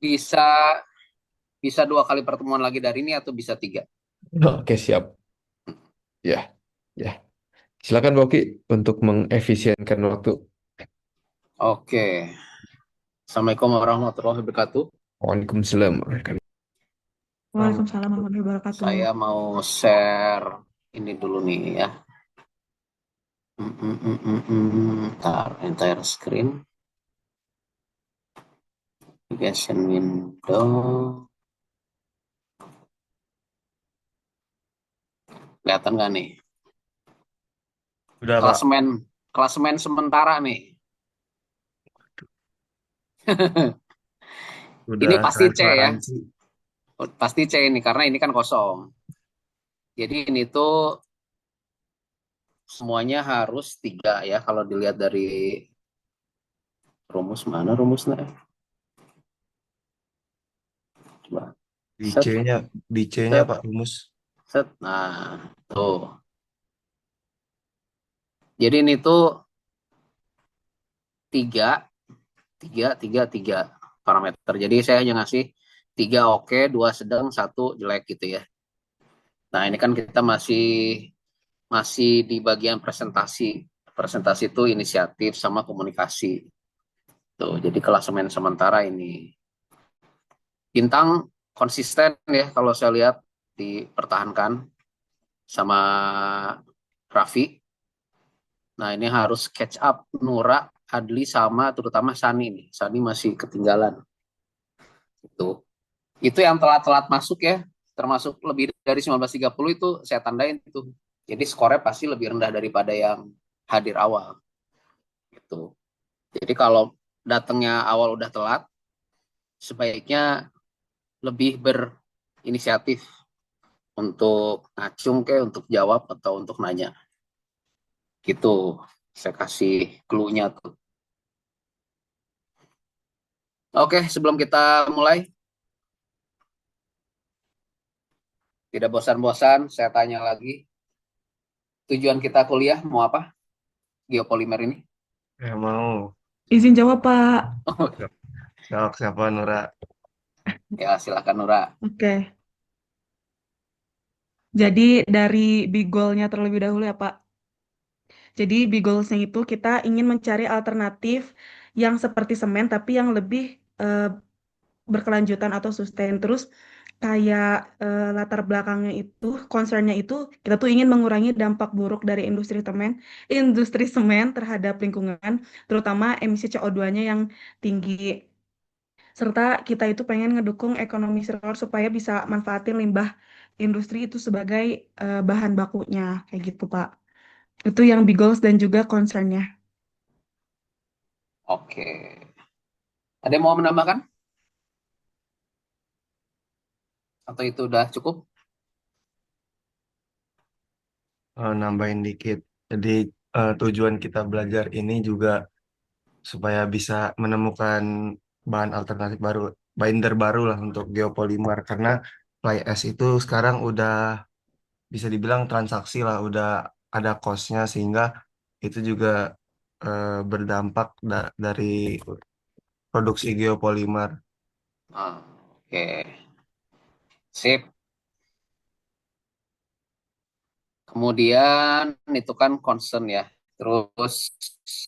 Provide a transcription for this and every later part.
Bisa bisa 2 kali pertemuan lagi dari ini atau bisa 3. Oke, siap. Ya, ya. Silakan Boki untuk mengefisienkan waktu. Oke. Assalamualaikum warahmatullahi wabarakatuh. Waalaikumsalam. Waalaikumsalam warahmatullahi wabarakatuh. Saya mau share ini dulu nih ya. Ntar, entire screen. Navigation window. Kelihatan nggak nih? Udah, Pak. Klasemen klasemen sementara nih. Ini Udah pasti C ya. transparansi. Pasti C ini karena ini kan kosong. Jadi ini tuh semuanya harus 3 ya kalau dilihat dari rumus, mana rumusnya? Coba. Di Set, C-nya, di C-nya set, Pak Rumus. set. Nah, tuh. Jadi ini tuh 3, 3, 3, 3 parameter. Jadi saya hanya ngasih 3 oke, 2 sedang, 1 jelek gitu ya. Nah, ini kan kita masih masih di bagian presentasi. Presentasi itu inisiatif sama komunikasi. Tuh, jadi klasemen sementara ini. Bintang konsisten ya kalau saya lihat dipertahankan sama Raffi. Nah, ini harus catch up Nura, Adli sama terutama Sani nih. Sani masih ketinggalan. Itu. Itu yang telat-telat masuk ya, termasuk lebih dari 19.30 itu saya tandain itu. Jadi skornya pasti lebih rendah daripada yang hadir awal gitu. Jadi kalau datangnya awal udah telat, sebaiknya lebih berinisiatif untuk ngacung kayak untuk jawab atau untuk nanya. Gitu. Saya kasih clue-nya tuh. Oke, sebelum kita mulai, tidak bosan-bosan, saya tanya lagi. Tujuan kita kuliah mau apa? Geopolimer ini? Ya mau. Izin jawab, Pak. Siap. Siap, siapa Nura? Ya, silakan Nura. Oke. Jadi dari big goal-nya terlebih dahulu ya, Pak. Jadi big goals-nya itu kita ingin mencari alternatif yang seperti semen tapi yang lebih eh, berkelanjutan atau sustain. Terus kayak latar belakangnya itu, concern-nya itu kita tuh ingin mengurangi dampak buruk dari industri semen terhadap lingkungan, terutama emisi CO2-nya yang tinggi. Serta kita itu pengen ngedukung ekonomi sirkular supaya bisa manfaatin limbah industri itu sebagai bahan bakunya, kayak gitu, Pak. Itu yang big goals dan juga concern-nya. Oke. Ada yang mau menambahkan? Atau itu udah cukup? Nambahin dikit. Jadi tujuan kita belajar ini juga supaya bisa menemukan bahan alternatif baru, binder baru lah untuk geopolimer. Karena fly ash itu sekarang udah bisa dibilang transaksi lah, udah ada cost-nya sehingga itu juga berdampak dari produksi geopolimer. Ah, oke. Sip. Kemudian itu kan concern ya. Terus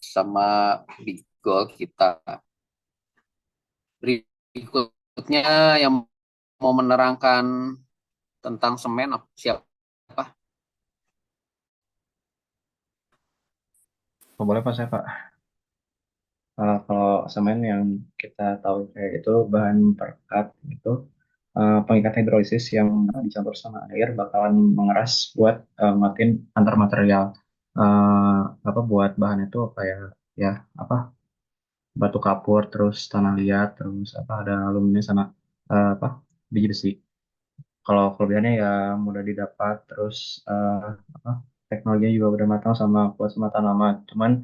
sama big goal kita. Berikutnya yang mau menerangkan tentang semen siapa? Oh, boleh Pak saya Pak. Kalau semen yang kita tahu kayak itu bahan perekat gitu, pengikat hidrolisis yang dicampur sama air bakalan mengeras buat nguatin antar material. Eh, apa buat bahan itu kayak ya apa batu kapur, terus tanah liat, terus apa ada aluminium sama apa biji besi. Kalau kelebihannya ya mudah didapat, terus eh, apa teknologinya juga udah matang sama kuat sama tanaman. Cuman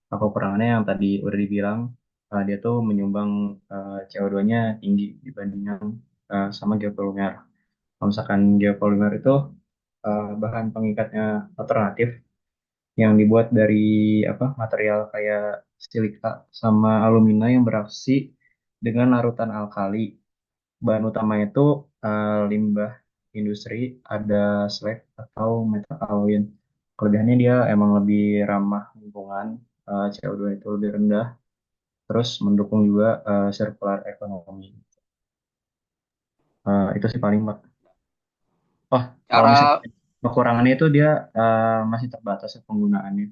apa kekurangannya yang tadi udah dibilang, dia tuh menyumbang CO2-nya tinggi dibandingkan sama geopolimer. Kalau misalkan geopolimer itu bahan pengikatnya alternatif yang dibuat dari apa material kayak silika sama alumina yang beraksi dengan larutan alkali. Bahan utamanya itu limbah industri, ada slag atau metalloin. Kelebihannya dia emang lebih ramah lingkungan, CO2 itu lebih rendah, terus mendukung juga circular economy. Itu sih paling, Pak. Oh, kalau misalnya Cara kekurangannya itu dia masih terbatas ya penggunaannya.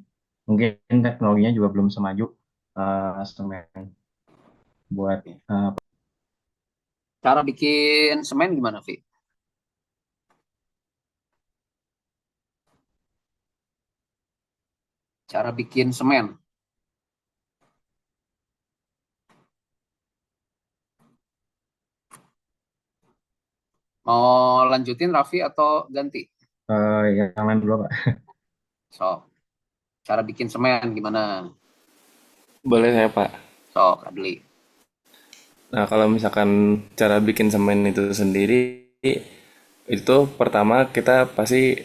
Mungkin teknologinya juga belum semaju semen buat cara bikin semen gimana, Vi? Cara bikin semen. Mau lanjutin Raffi atau ganti? yang lain dulu, Pak. Sok. Cara bikin semen gimana? Boleh saya, Pak. Sok, Adli. Nah, kalau misalkan cara bikin semen itu sendiri, itu pertama kita pasti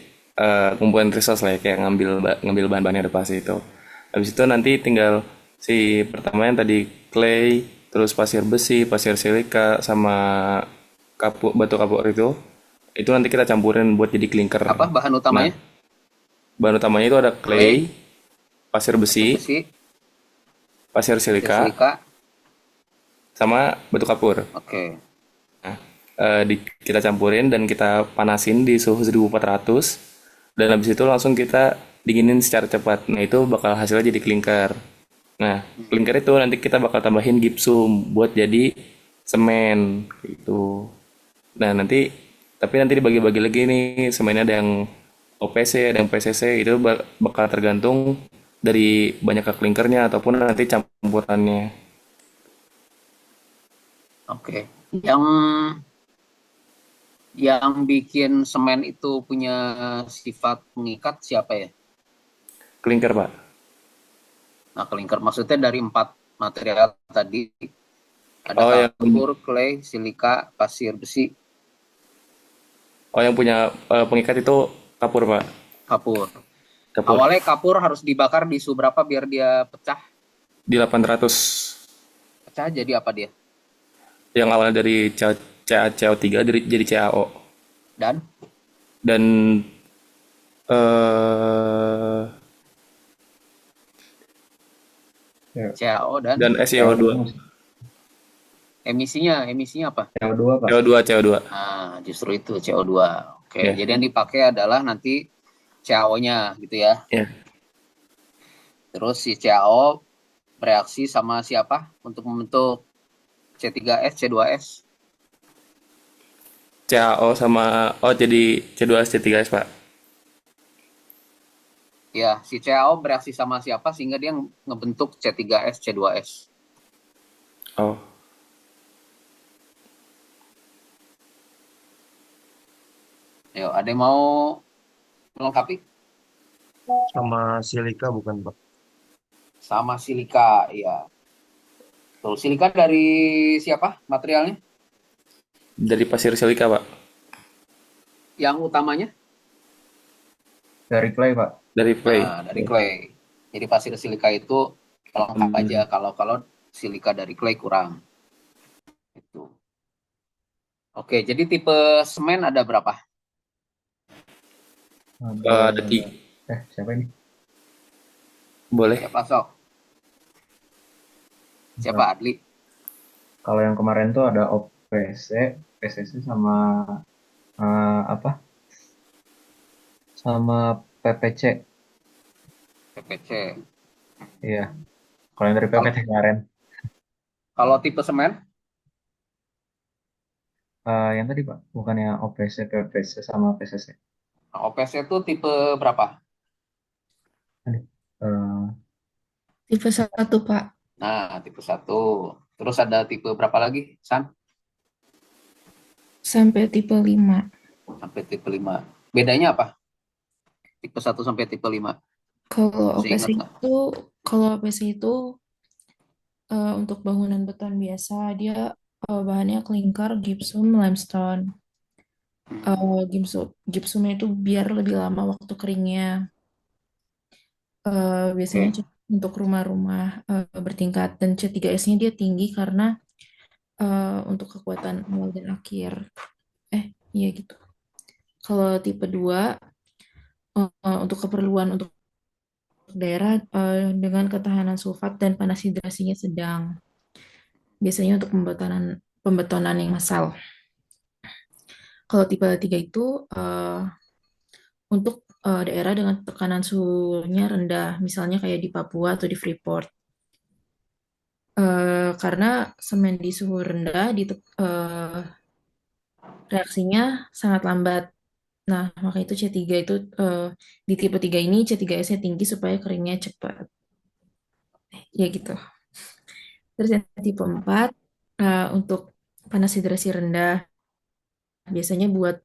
ngumpulin resource lah ya, kayak ngambil bahan-bahannya udah pasti itu. Habis itu nanti tinggal si pertama yang tadi clay, terus pasir besi, pasir silika, sama batu kapur itu nanti kita campurin buat jadi clinker. Apa bahan Nah, utamanya? bahan utamanya itu ada Clay, clay, pasir pasir besi, besi, pasir pasir silika, silika. sama batu kapur. Oke. Kita campurin dan kita panasin di suhu 1400 dan habis itu langsung kita dinginin secara cepat. Nah, itu bakal hasilnya jadi clinker. Nah, clinker itu nanti kita bakal tambahin gipsum buat jadi semen gitu. Nah, tapi nanti dibagi-bagi lagi nih, semennya ada yang OPC, ada yang PCC, itu bakal tergantung dari banyaknya clinkernya ataupun nanti campurannya. Oke. Yang bikin semen itu punya sifat mengikat siapa ya? Clinker, Pak. Nah, kelingkar maksudnya dari 4 material tadi ada Oh, kapur, clay, silika, pasir besi, yang punya pengikat itu kapur, Pak. kapur. Kapur. Awalnya kapur harus dibakar di suhu berapa biar dia pecah? Di 800. Pecah jadi apa dia? Yang awalnya dari CaCO3 jadi CaO. Dan Dan eh ya, CaO dan dan SiO2. emisinya apa? CO2, Pak. CO2. Nah, justru itu CO2. Oke, Ya. jadi yang dipakai adalah nanti CaO-nya gitu ya. Ya. Terus si CaO bereaksi sama siapa untuk membentuk C3S, C2S? CaO sama jadi C2S C3S, Pak. Ya, si CaO bereaksi sama siapa sehingga dia ngebentuk C3S, C2S. Oh. Ayo, ada yang mau melengkapi? Sama silika bukan, Pak? Sama silika, ya. Tuh, silika dari siapa materialnya? Dari pasir silika, Pak. Yang utamanya? Dari clay, Pak. Dari clay. Nah, dari clay. Jadi pasir silika itu lengkap aja. Kalau silika dari clay kurang. Itu. Oke, jadi tipe semen ada berapa? Ada tiga. Siapa ini? Boleh. Siapa sok? Siapa Adli? Kalau yang kemarin tuh ada OPC, PCC sama apa? Sama PPC. PPC. Iya. Kalau yang dari PPC kemarin, Kalau tipe semen? yang tadi, Pak, bukannya OPC, PPC sama PCC. Nah, OPC itu tipe berapa? Aduh. Eh, Tipe 1, Pak. Nah, tipe 1. Terus ada tipe berapa lagi, San? Sampai tipe 5. Sampai tipe 5. Bedanya apa? Tipe 1 sampai tipe 5. Kalau Masih OPC ingat nggak? itu, kalau OPC itu untuk bangunan beton biasa, dia bahannya klinker, gypsum, limestone. Gypsumnya itu biar lebih lama waktu keringnya. Biasanya Oke. untuk rumah-rumah bertingkat, dan C3S-nya dia tinggi karena untuk kekuatan awal dan akhir. Iya gitu. Kalau tipe 2 untuk keperluan untuk daerah dengan ketahanan sulfat dan panas hidrasinya sedang. Biasanya untuk pembetonan yang massal. Kalau tipe 3 itu untuk daerah dengan tekanan suhunya rendah, misalnya kayak di Papua atau di Freeport. Karena semen di suhu rendah reaksinya sangat lambat. Nah, maka itu C3 itu di tipe 3 ini C3S-nya tinggi supaya keringnya cepat. Ya gitu. Terus yang tipe 4 untuk panas hidrasi rendah biasanya buat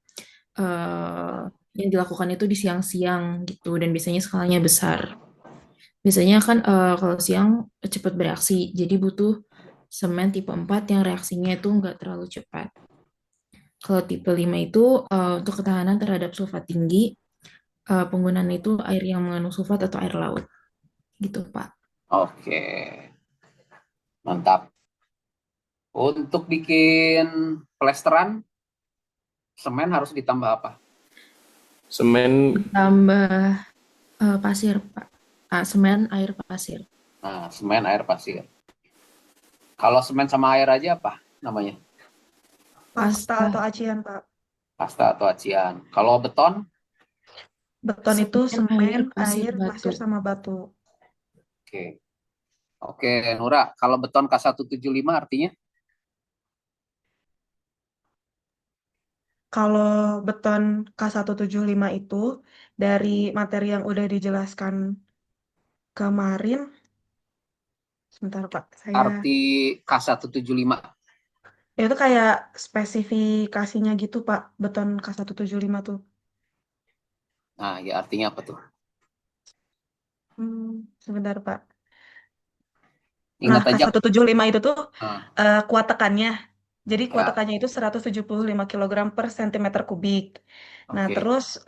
eh, yang dilakukan itu di siang-siang gitu dan biasanya skalanya besar. Biasanya kan kalau siang cepat bereaksi, jadi butuh semen tipe 4 yang reaksinya itu nggak terlalu cepat. Kalau tipe 5 itu untuk ketahanan terhadap sulfat tinggi, penggunaan itu air yang mengandung sulfat atau air laut. Gitu, Pak. Oke, mantap. Untuk bikin plesteran, semen harus ditambah apa? Semen Tambah pasir, Pak. Semen, air, pasir. Nah, semen, air, pasir. Kalau semen sama air aja apa namanya? Pasta Pasta. atau acian, Pak. Pasta atau acian. Kalau beton, Beton itu Semen, air, semen, pasir, air, batu. pasir, sama batu. oke. Oke, Nura, kalau beton K175 artinya? Kalau beton K175 itu dari materi yang udah dijelaskan kemarin, sebentar Pak, Arti K175. itu kayak spesifikasinya gitu Pak, beton K175 tuh. Nah, ya artinya apa tuh? Sebentar Pak. Nah, Ingat aja. K175 itu tuh Nah, kuat tekannya. Jadi kuat ya, tekannya itu 175 kilogram per sentimeter kubik. Nah, oke. terus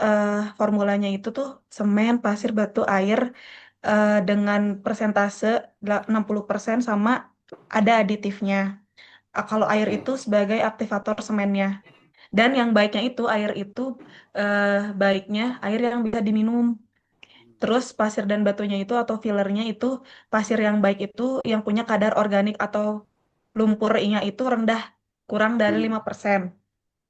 formulanya itu tuh semen, pasir, batu, air dengan persentase 60% sama ada aditifnya. Kalau air Oke. itu sebagai aktivator semennya. Dan yang baiknya itu air itu baiknya air yang bisa diminum. Terus pasir dan batunya itu atau fillernya itu pasir yang baik itu yang punya kadar organik atau lumpurnya itu rendah, kurang dari Hmm, 5%.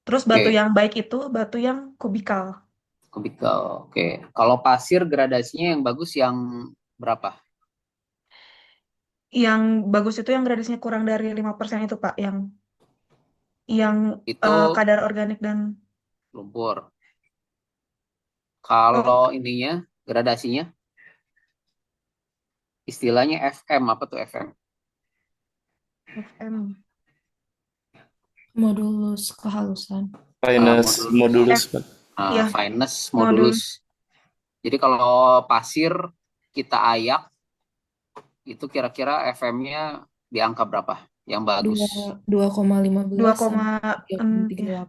Terus batu Oke, yang baik itu batu yang kubikal. kubikal. Oke. Kalau pasir gradasinya yang bagus yang berapa? Yang bagus itu yang gradasinya kurang dari 5% itu Pak, yang Itu kadar organik dan lumpur. eh, Kalau ininya, gradasinya, istilahnya FM. Apa tuh FM? FM. Modulus kehalusan. minus Modulus. modulus, F Pak. ya, Fineness, modul. modulus. Jadi kalau pasir kita ayak, itu kira-kira FM-nya di angka berapa? Yang bagus. 2,15 sampai 2,6 ya. 3,38.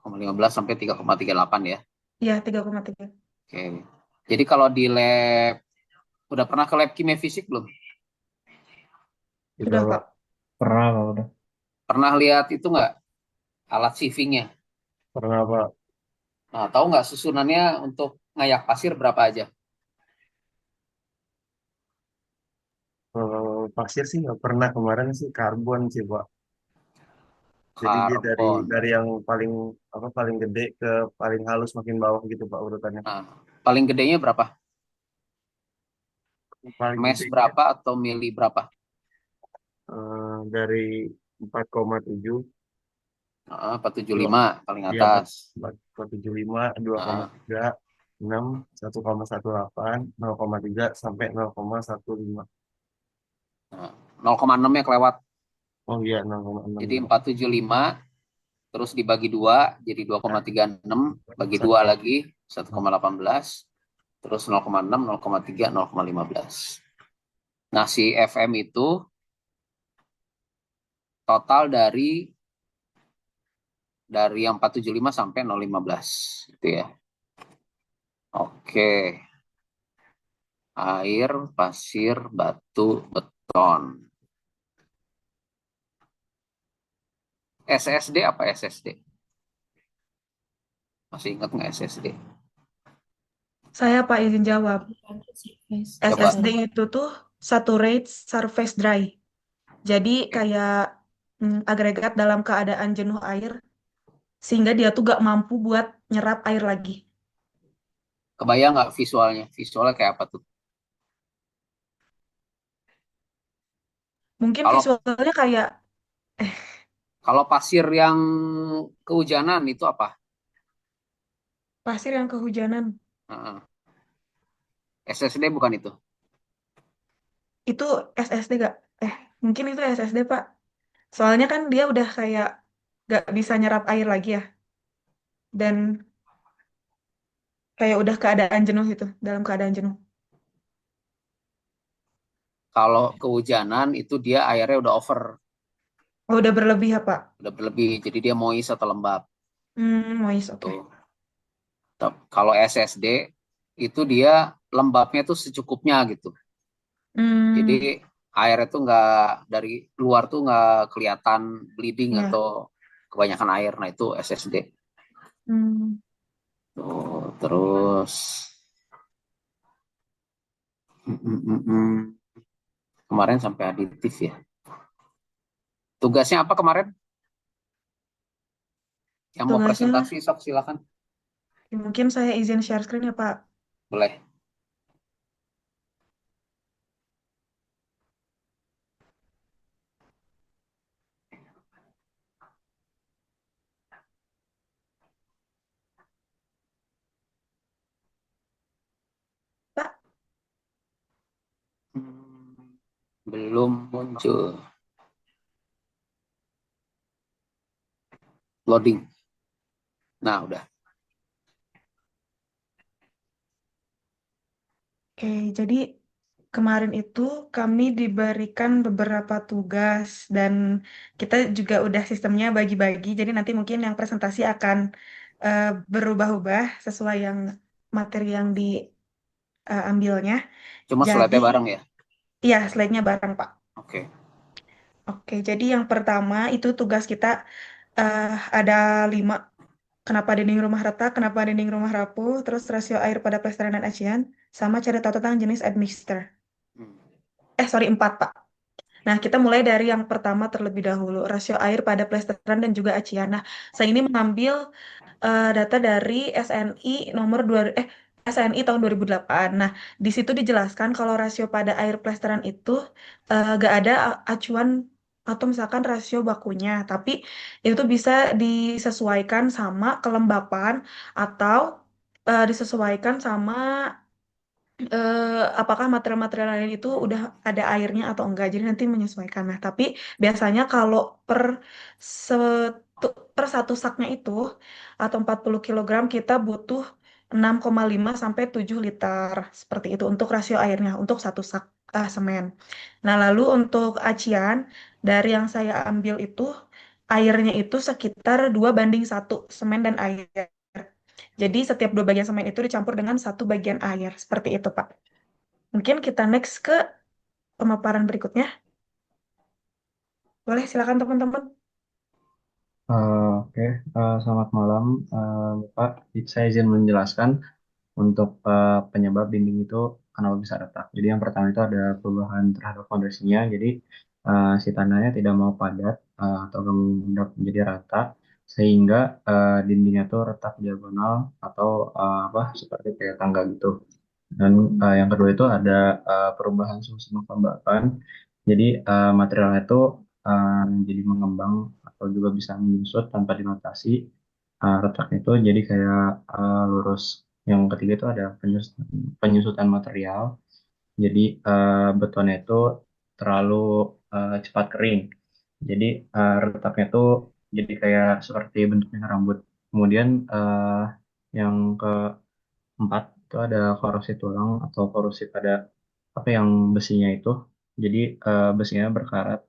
15 sampai 3,38 ya. Ya, 3,3. Oke. Jadi kalau di lab, udah pernah ke lab kimia fisik belum? Sudah, Sudah, Pak. Pak. Pernah kalau udah. Pernah lihat itu nggak? Alat sievingnya. Pernah, Pak. Nah, tahu nggak susunannya untuk ngayak pasir berapa aja? Kalau pasir sih nggak pernah, kemarin sih karbon sih, Pak. Jadi dia dari Karbon. yang paling paling gede ke paling halus makin bawah gitu, Pak, urutannya. Nah, paling gedenya berapa? Paling Mes gedenya berapa atau mili berapa? dari 4,7, 2, 475 paling iya, atas. 4,75, dua koma Nah, tiga, 6, 1,18, 0,3 sampai 0,15. nah, 0,6 ya kelewat. Oh iya, 0,6 Jadi ya, Pak. 475 terus dibagi 2 jadi 2,36 bagi 2 Satu. lagi 1,18 terus 0,6, 0,3, 0,15. Nah, si FM itu total dari yang 475 sampai 0,15 itu ya. Oke. Air, pasir, batu, beton. SSD apa SSD? Masih ingat nggak SSD? Saya Pak izin jawab. Coba. SSD itu tuh Saturate Surface Dry. Jadi Oke. kayak agregat dalam keadaan jenuh air, sehingga dia tuh gak mampu buat nyerap air lagi. Kebayang nggak visualnya? Visualnya kayak apa tuh? Mungkin Kalau visualnya kayak kalau pasir yang kehujanan itu apa? pasir yang kehujanan. Heeh. SSD bukan itu. Itu SSD gak? Mungkin itu SSD Pak. Soalnya kan dia udah kayak gak bisa nyerap air lagi ya. Dan kayak udah keadaan jenuh itu, dalam keadaan jenuh. Kalau kehujanan itu dia airnya udah over, Oh, udah berlebih ya Pak? udah berlebih. Jadi dia moist atau lembab. Moist, oke. Tuh. Kalau SSD itu dia lembabnya tuh secukupnya gitu. Jadi Hmm, air itu nggak dari luar tuh nggak kelihatan bleeding ya. atau kebanyakan air. Nah itu SSD. Hmm, Tuh, terus mm, mm, mm, mm. Kemarin sampai aditif ya. Tugasnya apa kemarin? Yang mau tugasnya presentasi sok silakan. mungkin saya izin share screen ya Pak. Boleh. Pak, Hmm, belum muncul. Loading. Nah udah. oke, jadi kemarin itu kami diberikan beberapa tugas dan kita juga udah sistemnya bagi-bagi. Jadi nanti mungkin yang presentasi akan eh, berubah-ubah sesuai yang materi yang diambilnya. Cuma Jadi, slide-nya bareng ya. iya slide-nya bareng, Pak. Oke. Oke, jadi yang pertama itu tugas kita eh, ada 5. Kenapa dinding rumah retak, kenapa dinding rumah rapuh, terus rasio air pada plesteran dan acian, sama cari tahu tentang jenis admixture. Hmm. Sorry, 4, Pak. Nah, kita mulai dari yang pertama terlebih dahulu, rasio air pada plesteran dan juga acian. Nah, saya ini mengambil data dari SNI nomor 2 SNI tahun 2008. Nah, di situ dijelaskan kalau rasio pada air plesteran itu gak ada acuan atau misalkan rasio bakunya, tapi itu bisa disesuaikan sama kelembapan atau disesuaikan sama apakah material-material lain itu udah ada airnya atau enggak. Jadi nanti menyesuaikan. Nah, tapi biasanya kalau per satu saknya itu atau 40 kilogram kita butuh 6,5 sampai 7 liter seperti itu untuk rasio airnya untuk satu sak semen. Nah, lalu untuk acian dari yang saya ambil itu airnya itu sekitar 2:1 semen dan air. Jadi setiap 2 bagian semen itu dicampur dengan 1 bagian air. Seperti itu, Pak. Mungkin kita next ke pemaparan berikutnya. Boleh, silakan teman-teman. Oke, selamat malam, Pak. Saya izin menjelaskan untuk penyebab dinding itu kenapa bisa retak. Jadi yang pertama itu ada perubahan terhadap fondasinya. Jadi si tanahnya tidak mau padat atau kemudian menjadi rata sehingga dindingnya itu retak diagonal atau apa seperti kayak tangga gitu. Dan yang kedua itu ada perubahan suhu kelembapan. Jadi materialnya itu jadi mengembang atau juga bisa menyusut tanpa dinotasi. Retaknya itu jadi kayak lurus. Yang ketiga itu ada penyusutan material. Jadi betonnya itu terlalu cepat kering. Jadi retaknya itu jadi kayak seperti bentuknya rambut. Kemudian yang keempat itu ada korosi tulang atau korosi pada apa yang besinya itu. Jadi besinya berkarat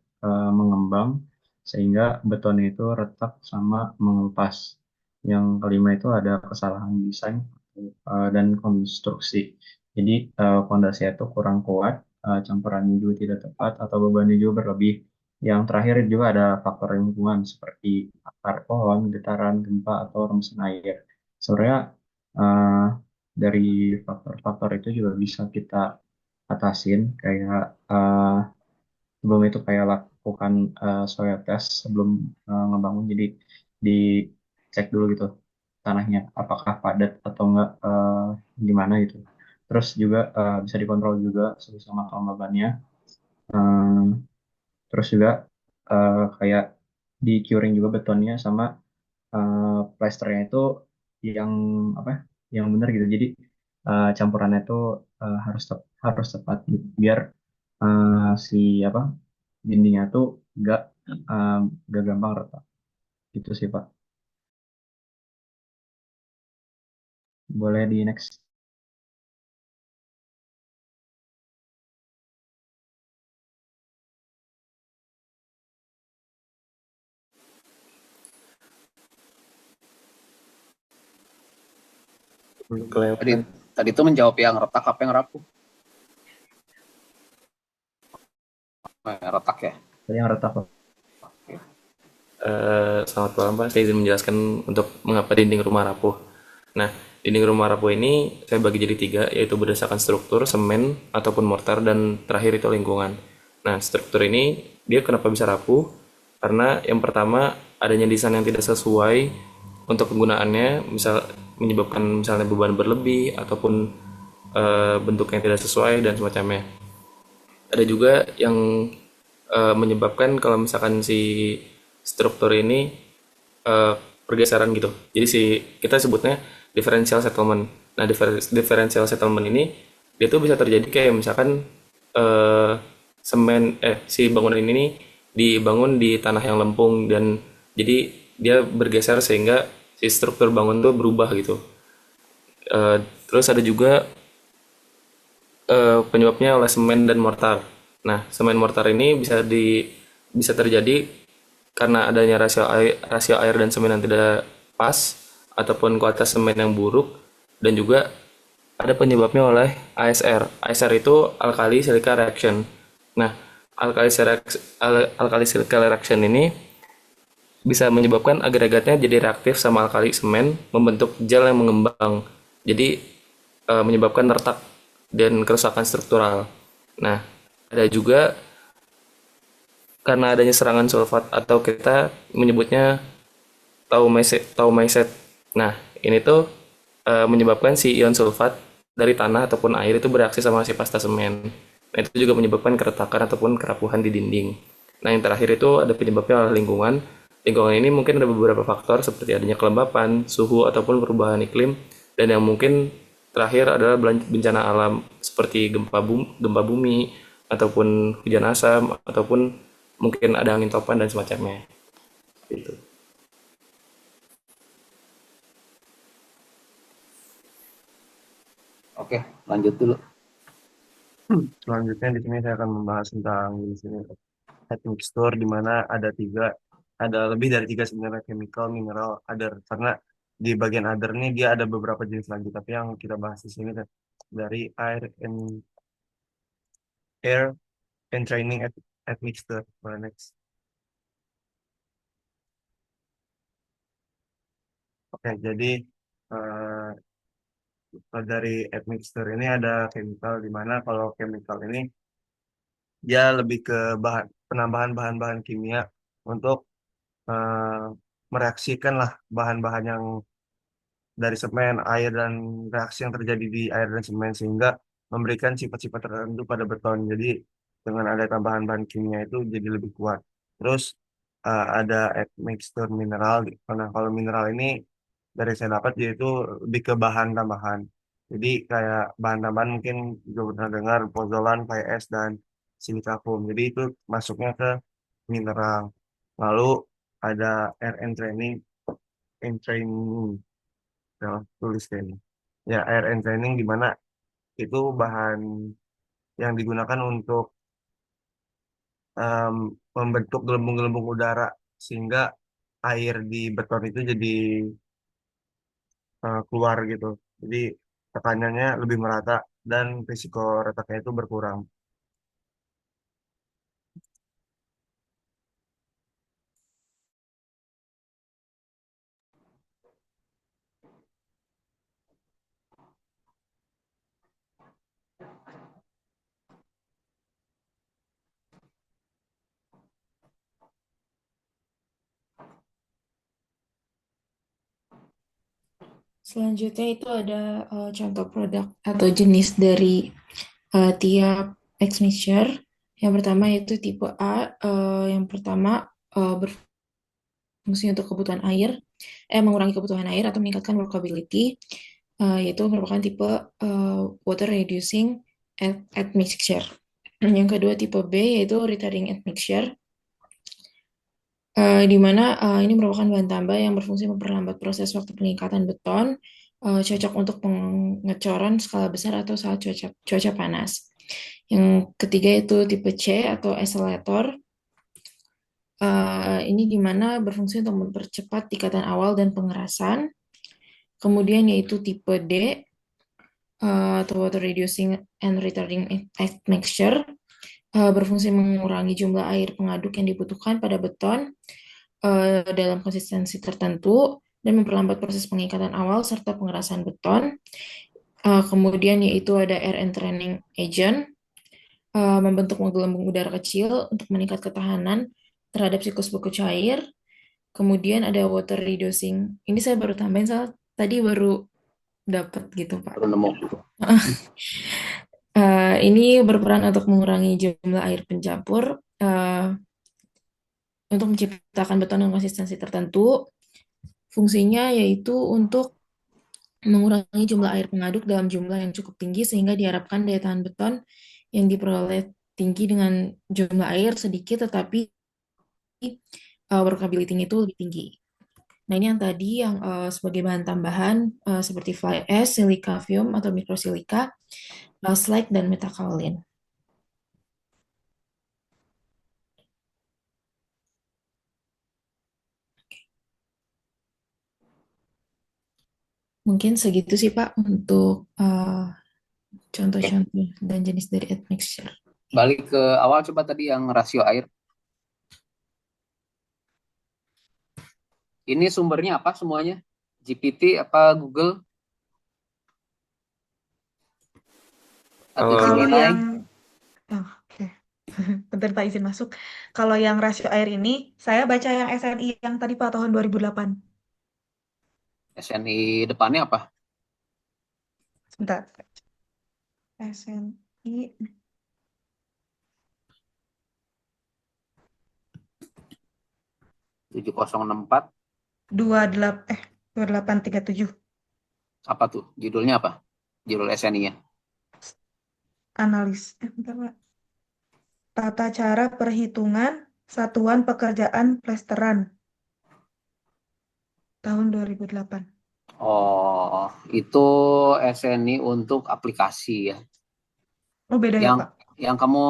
mengembang sehingga betonnya itu retak sama mengelupas. Yang kelima itu ada kesalahan desain dan konstruksi. Jadi fondasinya itu kurang kuat, campurannya juga tidak tepat atau bebannya juga berlebih. Yang terakhir juga ada faktor lingkungan seperti akar pohon, getaran, gempa, atau rembesan air. Sebenarnya eh, dari faktor-faktor itu juga bisa kita atasin, kayak sebelum itu kayak lakukan soil test sebelum ngebangun. Jadi dicek dulu gitu tanahnya apakah padat atau enggak, gimana gitu. Terus juga bisa dikontrol juga sama kelembabannya. Eh, Terus juga kayak di curing juga betonnya sama plasternya itu yang apa? Yang benar gitu. Jadi campurannya itu harus tepat gitu. Biar si apa? Dindingnya tuh gak eh, gak gampang retak. Gitu sih Pak. Boleh di next. Belum. Tadi Kelewatan. tadi itu menjawab yang retak apa yang rapuh? Retak ya. Tadi yang retak Pak. Selamat malam Pak, saya izin menjelaskan untuk mengapa dinding rumah rapuh. Nah, dinding rumah rapuh ini saya bagi jadi tiga, yaitu berdasarkan struktur, semen, ataupun mortar, dan terakhir itu lingkungan. Nah, struktur ini dia kenapa bisa rapuh? Karena yang pertama adanya desain yang tidak sesuai untuk penggunaannya, misal menyebabkan misalnya beban berlebih ataupun bentuk yang tidak sesuai dan semacamnya. Ada juga yang menyebabkan kalau misalkan si struktur ini eh, pergeseran gitu. Jadi si kita sebutnya differential settlement. Nah, differential settlement ini dia tuh bisa terjadi kayak misalkan eh, si bangunan ini nih dibangun di tanah yang lempung dan jadi dia bergeser sehingga si struktur bangun tuh berubah gitu. Terus ada juga penyebabnya oleh semen dan mortar. Nah, semen mortar ini bisa terjadi karena adanya rasio air dan semen yang tidak pas ataupun kualitas semen yang buruk dan juga ada penyebabnya oleh ASR. ASR itu alkali silica reaction. Nah, alkali silica reaction ini bisa menyebabkan agregatnya jadi reaktif sama alkali semen membentuk gel yang mengembang. Jadi menyebabkan retak dan kerusakan struktural. Nah, ada juga karena adanya serangan sulfat atau kita menyebutnya taumaiset. Nah, ini tuh menyebabkan si ion sulfat dari tanah ataupun air itu bereaksi sama si pasta semen. Nah, itu juga menyebabkan keretakan ataupun kerapuhan di dinding. Nah, yang terakhir itu ada penyebabnya oleh lingkungan. Lingkungan ini mungkin ada beberapa faktor seperti adanya kelembapan, suhu ataupun perubahan iklim dan yang mungkin terakhir adalah bencana alam seperti gempa bumi ataupun hujan asam ataupun mungkin ada angin topan dan semacamnya. Gitu. Oke, lanjut dulu. Selanjutnya di sini saya akan membahas tentang di sini head mixture di mana ada lebih dari tiga sebenarnya chemical, mineral, other. Karena di bagian other ini dia ada beberapa jenis lagi, tapi yang kita bahas di sini dari air and training at mixture. Boleh next. Oke, jadi eh, dari admixture ini ada chemical di mana kalau chemical ini dia lebih ke penambahan bahan-bahan kimia untuk eh, mereaksikan lah bahan-bahan yang dari semen, air dan reaksi yang terjadi di air dan semen sehingga memberikan sifat-sifat tertentu pada beton. Jadi dengan ada tambahan bahan kimia itu jadi lebih kuat. Terus ada admixture mineral. Nah, kalau mineral ini dari saya dapat yaitu lebih ke bahan tambahan. Jadi kayak bahan tambahan mungkin juga pernah dengar pozolan, es dan silika foam. Jadi itu masuknya ke mineral. Lalu ada air and training, ya, tulis ini. Ya, air and training di mana itu bahan yang digunakan untuk em, membentuk gelembung-gelembung udara sehingga air di beton itu jadi keluar gitu. Jadi tekanannya lebih merata dan risiko retaknya itu berkurang. Selanjutnya itu ada contoh produk atau jenis dari tiap X-Mixture. Yang pertama itu tipe A. Yang pertama berfungsi untuk kebutuhan air, mengurangi kebutuhan air atau meningkatkan workability, yaitu merupakan tipe water reducing admixture. Yang kedua tipe B yaitu retarding admixture, di mana ini merupakan bahan tambah yang berfungsi memperlambat proses waktu pengikatan beton, cocok untuk pengecoran skala besar atau saat cuaca panas. Yang ketiga itu tipe C atau accelerator. Ini di mana berfungsi untuk mempercepat ikatan awal dan pengerasan. Kemudian yaitu tipe D atau water reducing and retarding admixture, berfungsi mengurangi jumlah air pengaduk yang dibutuhkan pada beton dalam konsistensi tertentu dan memperlambat proses pengikatan awal serta pengerasan beton. Kemudian yaitu ada air entraining agent, membentuk gelembung udara kecil untuk meningkat ketahanan terhadap siklus beku cair. Kemudian ada water reducing. Ini saya baru tambahin soal tadi baru dapat gitu, Pak. Baru nemu. Ini berperan untuk mengurangi jumlah air pencampur untuk menciptakan beton dengan konsistensi tertentu. Fungsinya yaitu untuk mengurangi jumlah air pengaduk dalam jumlah yang cukup tinggi sehingga diharapkan daya tahan beton yang diperoleh tinggi dengan jumlah air sedikit tetapi workability-nya itu lebih tinggi. Nah, ini yang tadi yang sebagai bahan tambahan seperti fly ash, silika fume atau microsilika, slag dan metakaolin. Mungkin segitu sih Pak untuk contoh-contoh dan jenis dari admixture. Balik ke awal coba tadi yang rasio air. Ini sumbernya apa semuanya? GPT apa Google? Atau Kalau Gemini? yang oke. Bentar Pak izin masuk. Kalau yang rasio air ini, saya baca yang SNI yang tadi Pak tahun 2008. SNI depannya apa? Sebentar. SNI 7064. 2837. Apa tuh? Judulnya apa? Judul SNI-nya. Analis. Bentar, Pak. Tata cara perhitungan satuan pekerjaan plesteran tahun 2008. Oh, itu SNI untuk aplikasi ya. Oh, beda ya, Pak? Yang kamu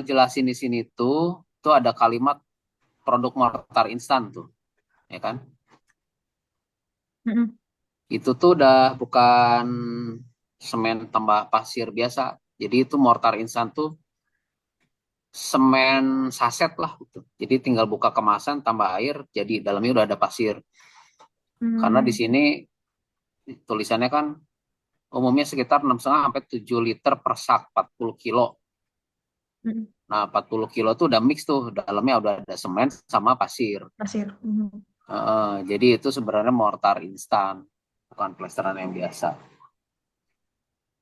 jelasin di sini tuh ada kalimat produk mortar instan tuh, ya kan? Mm-mm. Itu tuh udah bukan semen tambah pasir biasa. Jadi itu mortar instan tuh semen saset lah gitu. Jadi tinggal buka kemasan tambah air, jadi dalamnya udah ada pasir. Karena di sini tulisannya kan umumnya sekitar 6,5 sampai 7 liter per sak 40 kilo. Mm-mm. Nah, 40 kilo tuh udah mix tuh, dalamnya udah ada semen sama pasir. Pasir. Mm. Jadi itu sebenarnya mortar instan, bukan plesteran yang biasa.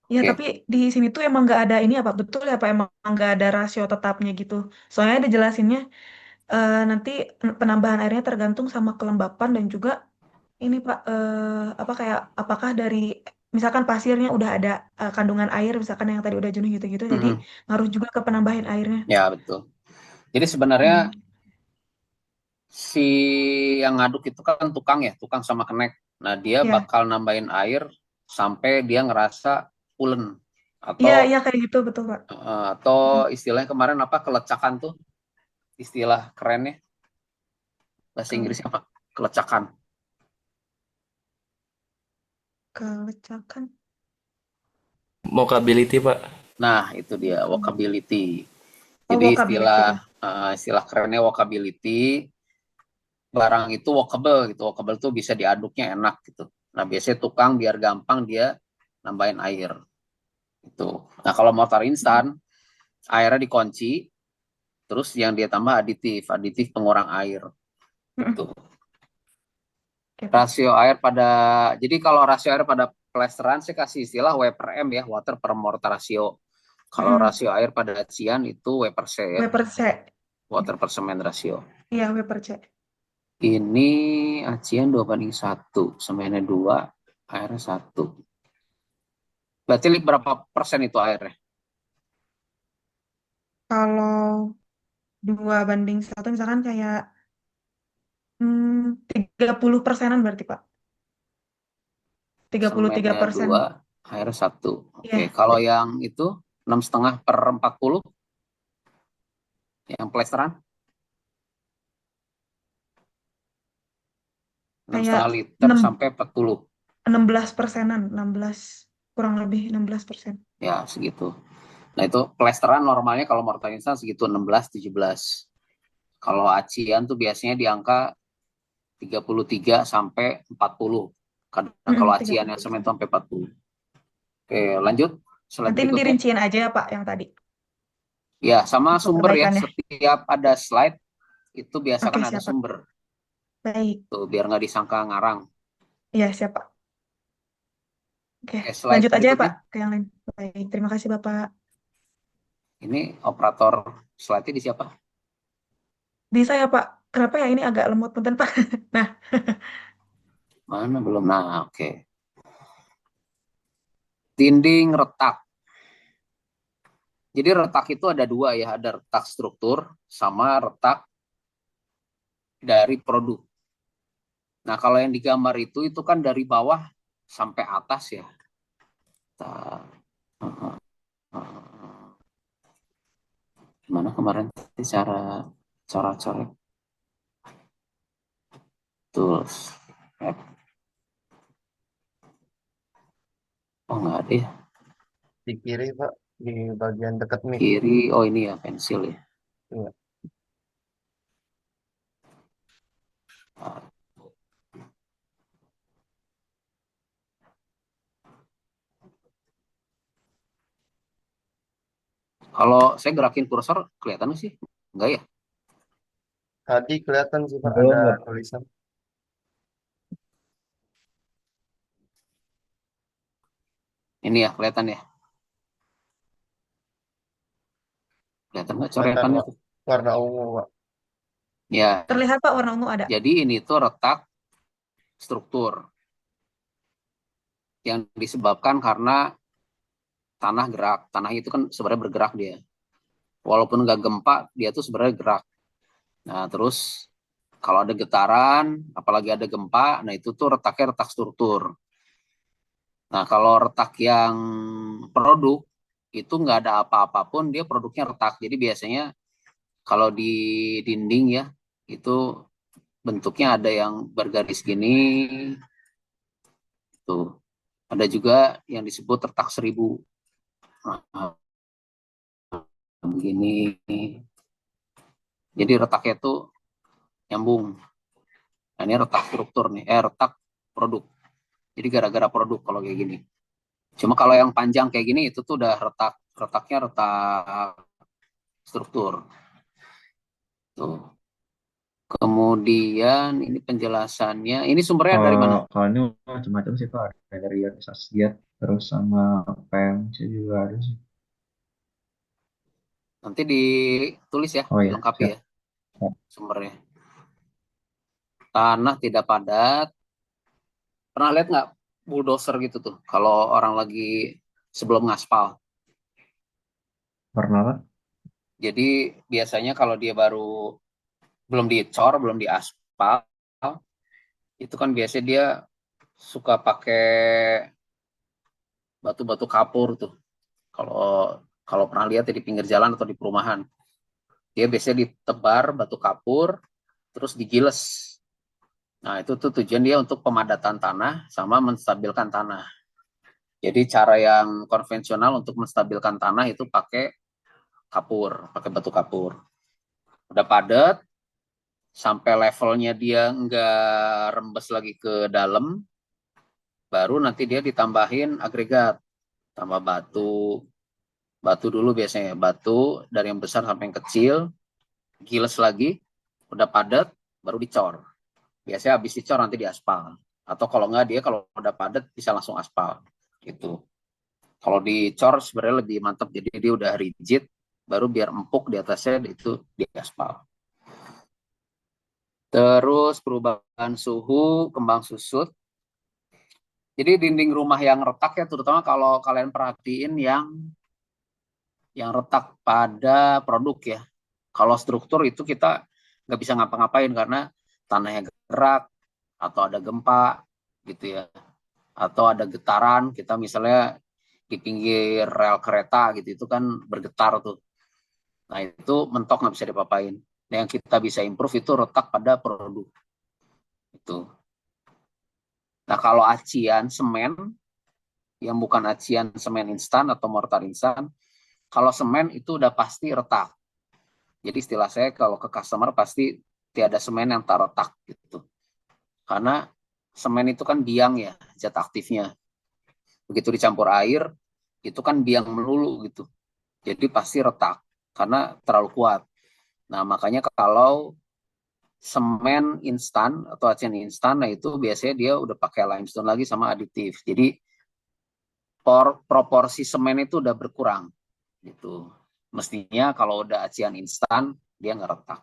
Ya, Oke. tapi di sini tuh emang nggak ada ini apa betul ya Pak? Emang nggak ada rasio tetapnya gitu. Soalnya ada jelasinnya nanti penambahan airnya tergantung sama kelembapan dan juga ini Pak apa kayak apakah dari misalkan pasirnya udah ada kandungan air misalkan yang tadi udah jenuh gitu-gitu jadi ngaruh juga ke penambahan airnya. Ya, betul. Jadi sebenarnya si yang ngaduk itu kan tukang ya, tukang sama kenek. Nah, dia Iya. bakal nambahin air sampai dia ngerasa pulen Iya, atau iya kayak gitu betul Pak. atau istilahnya kemarin apa kelecakan tuh, istilah kerennya bahasa Inggrisnya apa? Kelecakan. Kelecakan. Mockability, Pak. Nah, itu dia walkability. Oh, Jadi walkability ya. istilah kerennya walkability, barang itu walkable gitu. Walkable tuh bisa diaduknya enak gitu. Nah, biasanya tukang biar gampang dia nambahin air. Itu. Nah, kalau mortar instan, airnya dikunci, terus yang dia tambah aditif pengurang air. Gitu. Oke. Pak. Rasio air pada, jadi kalau rasio air pada plesteran saya kasih istilah W per M ya, water per mortar ratio. Kalau rasio air pada acian itu W per C ya, W per C. water per semen ratio. Iya, W per C. Ini acian 2:1, semennya 2, airnya 1. Berarti berapa persen itu airnya? Kalau 2:1 misalkan kayak 30%-an berarti Pak. 33%. Semennya 2, airnya 1. Oke, Iya, kalau yang itu 6,5/40, yang plesteran? 6,5 kayak liter sampai 40. 16%-an, 16, kurang lebih 16%. Ya, segitu. Nah, itu plesteran normalnya kalau mortar instan segitu 16-17. Kalau acian tuh biasanya di angka 33 sampai 40. Kadang kalau acian yang semen itu sampai 40. Oke, lanjut. Slide Nanti ini berikutnya. dirinciin aja ya Pak yang tadi. Ya, sama Untuk sumber ya. perbaikannya. Setiap ada slide itu biasakan Oke, ada siap Pak. sumber. Baik. Tuh, biar nggak disangka ngarang. Iya, siap Pak. Oke, Oke, slide lanjut aja ya berikutnya. Pak ke yang lain. Baik, terima kasih Bapak. Ini operator slide-nya di siapa? Di saya Pak, kenapa ya ini agak lemot punten Pak? Nah, Mana belum? Nah, oke. Dinding retak. Jadi retak itu ada dua ya, ada retak struktur sama retak dari produk. Nah, kalau yang digambar itu kan dari bawah sampai atas ya. Gimana kemarin cara coret? Terus, oh nggak ada ya. Di kiri Pak, di bagian dekat mic. Kiri, oh ini ya pensil ya. Iya. Kalau saya gerakin kursor, kelihatan sih? Enggak ya? Tadi kelihatan sih Pak Belum, ada Pak. tulisan. Ini ya, kelihatan ya? Kelihatan nggak Kelihatan coretannya Pak. tuh? Warna ungu Pak. Ya, terlihat Pak warna ungu ada. jadi ini tuh retak struktur yang disebabkan karena tanah gerak. Tanah itu kan sebenarnya bergerak dia. Walaupun nggak gempa, dia tuh sebenarnya gerak. Nah, terus kalau ada getaran, apalagi ada gempa, nah itu tuh retaknya retak struktur. Nah, kalau retak yang produk, itu nggak ada apa-apapun, dia produknya retak. Jadi biasanya kalau di dinding ya, itu bentuknya ada yang bergaris gini, tuh. Ada juga yang disebut retak 1000. Nah, begini. Jadi retaknya tuh nyambung. Nah, ini retak struktur nih, retak produk. Jadi gara-gara produk kalau kayak gini. Cuma kalau yang panjang kayak gini itu tuh udah retaknya retak struktur. Tuh. Kemudian ini penjelasannya. Ini sumbernya dari mana? Kalau ini macam-macam sih Pak. Ada dari Sasgiat, terus sama PMC juga ada sih. Nanti ditulis ya, Oh iya, dilengkapi siap. ya sumbernya. Tanah tidak padat. Pernah lihat nggak bulldozer gitu tuh? Kalau orang lagi sebelum ngaspal. Pernah Pak? Jadi biasanya kalau dia baru belum dicor, belum diaspal, itu kan biasanya dia suka pakai batu-batu kapur tuh. Kalau kalau pernah lihat ya di pinggir jalan atau di perumahan, dia biasanya ditebar batu kapur, terus digiles. Nah, itu tuh tujuan dia untuk pemadatan tanah sama menstabilkan tanah. Jadi cara yang konvensional untuk menstabilkan tanah itu pakai kapur, pakai batu kapur. Udah padat, sampai levelnya dia nggak rembes lagi ke dalam, baru nanti dia ditambahin agregat. Tambah batu dulu biasanya, batu dari yang besar sampai yang kecil, giles lagi, udah padat, baru dicor. Biasanya habis dicor nanti diaspal. Atau kalau enggak dia kalau udah padat bisa langsung aspal gitu. Kalau dicor sebenarnya lebih mantap, jadi dia udah rigid, baru biar empuk di atasnya itu diaspal. Terus perubahan suhu, kembang susut. Jadi dinding rumah yang retak ya, terutama kalau kalian perhatiin yang retak pada produk ya. Kalau struktur itu kita nggak bisa ngapa-ngapain karena tanahnya gerak atau ada gempa gitu ya, atau ada getaran. Kita misalnya di pinggir rel kereta gitu, itu kan bergetar tuh. Nah itu mentok nggak bisa dipapain. Nah, yang kita bisa improve itu retak pada produk itu. Nah kalau acian semen yang bukan acian semen instan atau mortar instan, kalau semen itu udah pasti retak. Jadi istilah saya kalau ke customer pasti tiada semen yang tak retak gitu. Karena semen itu kan biang ya zat aktifnya. Begitu dicampur air itu kan biang melulu gitu. Jadi pasti retak karena terlalu kuat. Nah makanya kalau semen instan atau acian instan, nah itu biasanya dia udah pakai limestone lagi sama aditif. Jadi proporsi semen itu udah berkurang gitu. Mestinya kalau udah acian instan dia nggak retak.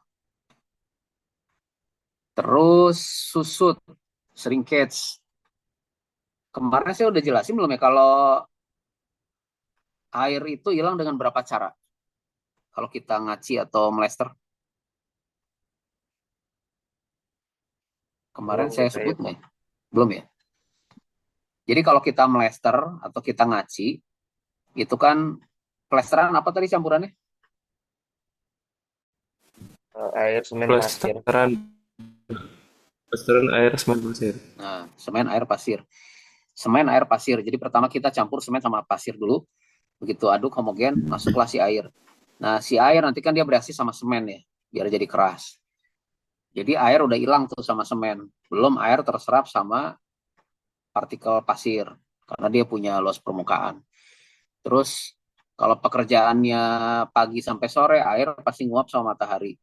Terus susut, shrinkage. Kemarin saya udah jelasin belum ya kalau air itu hilang dengan berapa cara? Kalau kita ngaci atau melester. Kemarin Belum saya deh sebut nggak ya? Belum ya? Jadi kalau kita melester atau kita ngaci, itu kan plesteran apa tadi campurannya? air semen pasir. Plesteran air semen pasir. Nah, semen air pasir. Semen air pasir. Jadi pertama kita campur semen sama pasir dulu. Begitu aduk homogen, masuklah si air. Nah, si air nanti kan dia bereaksi sama semen ya, biar jadi keras. Jadi air udah hilang tuh sama semen. Belum air terserap sama partikel pasir. Karena dia punya luas permukaan. Terus kalau pekerjaannya pagi sampai sore, air pasti nguap sama matahari.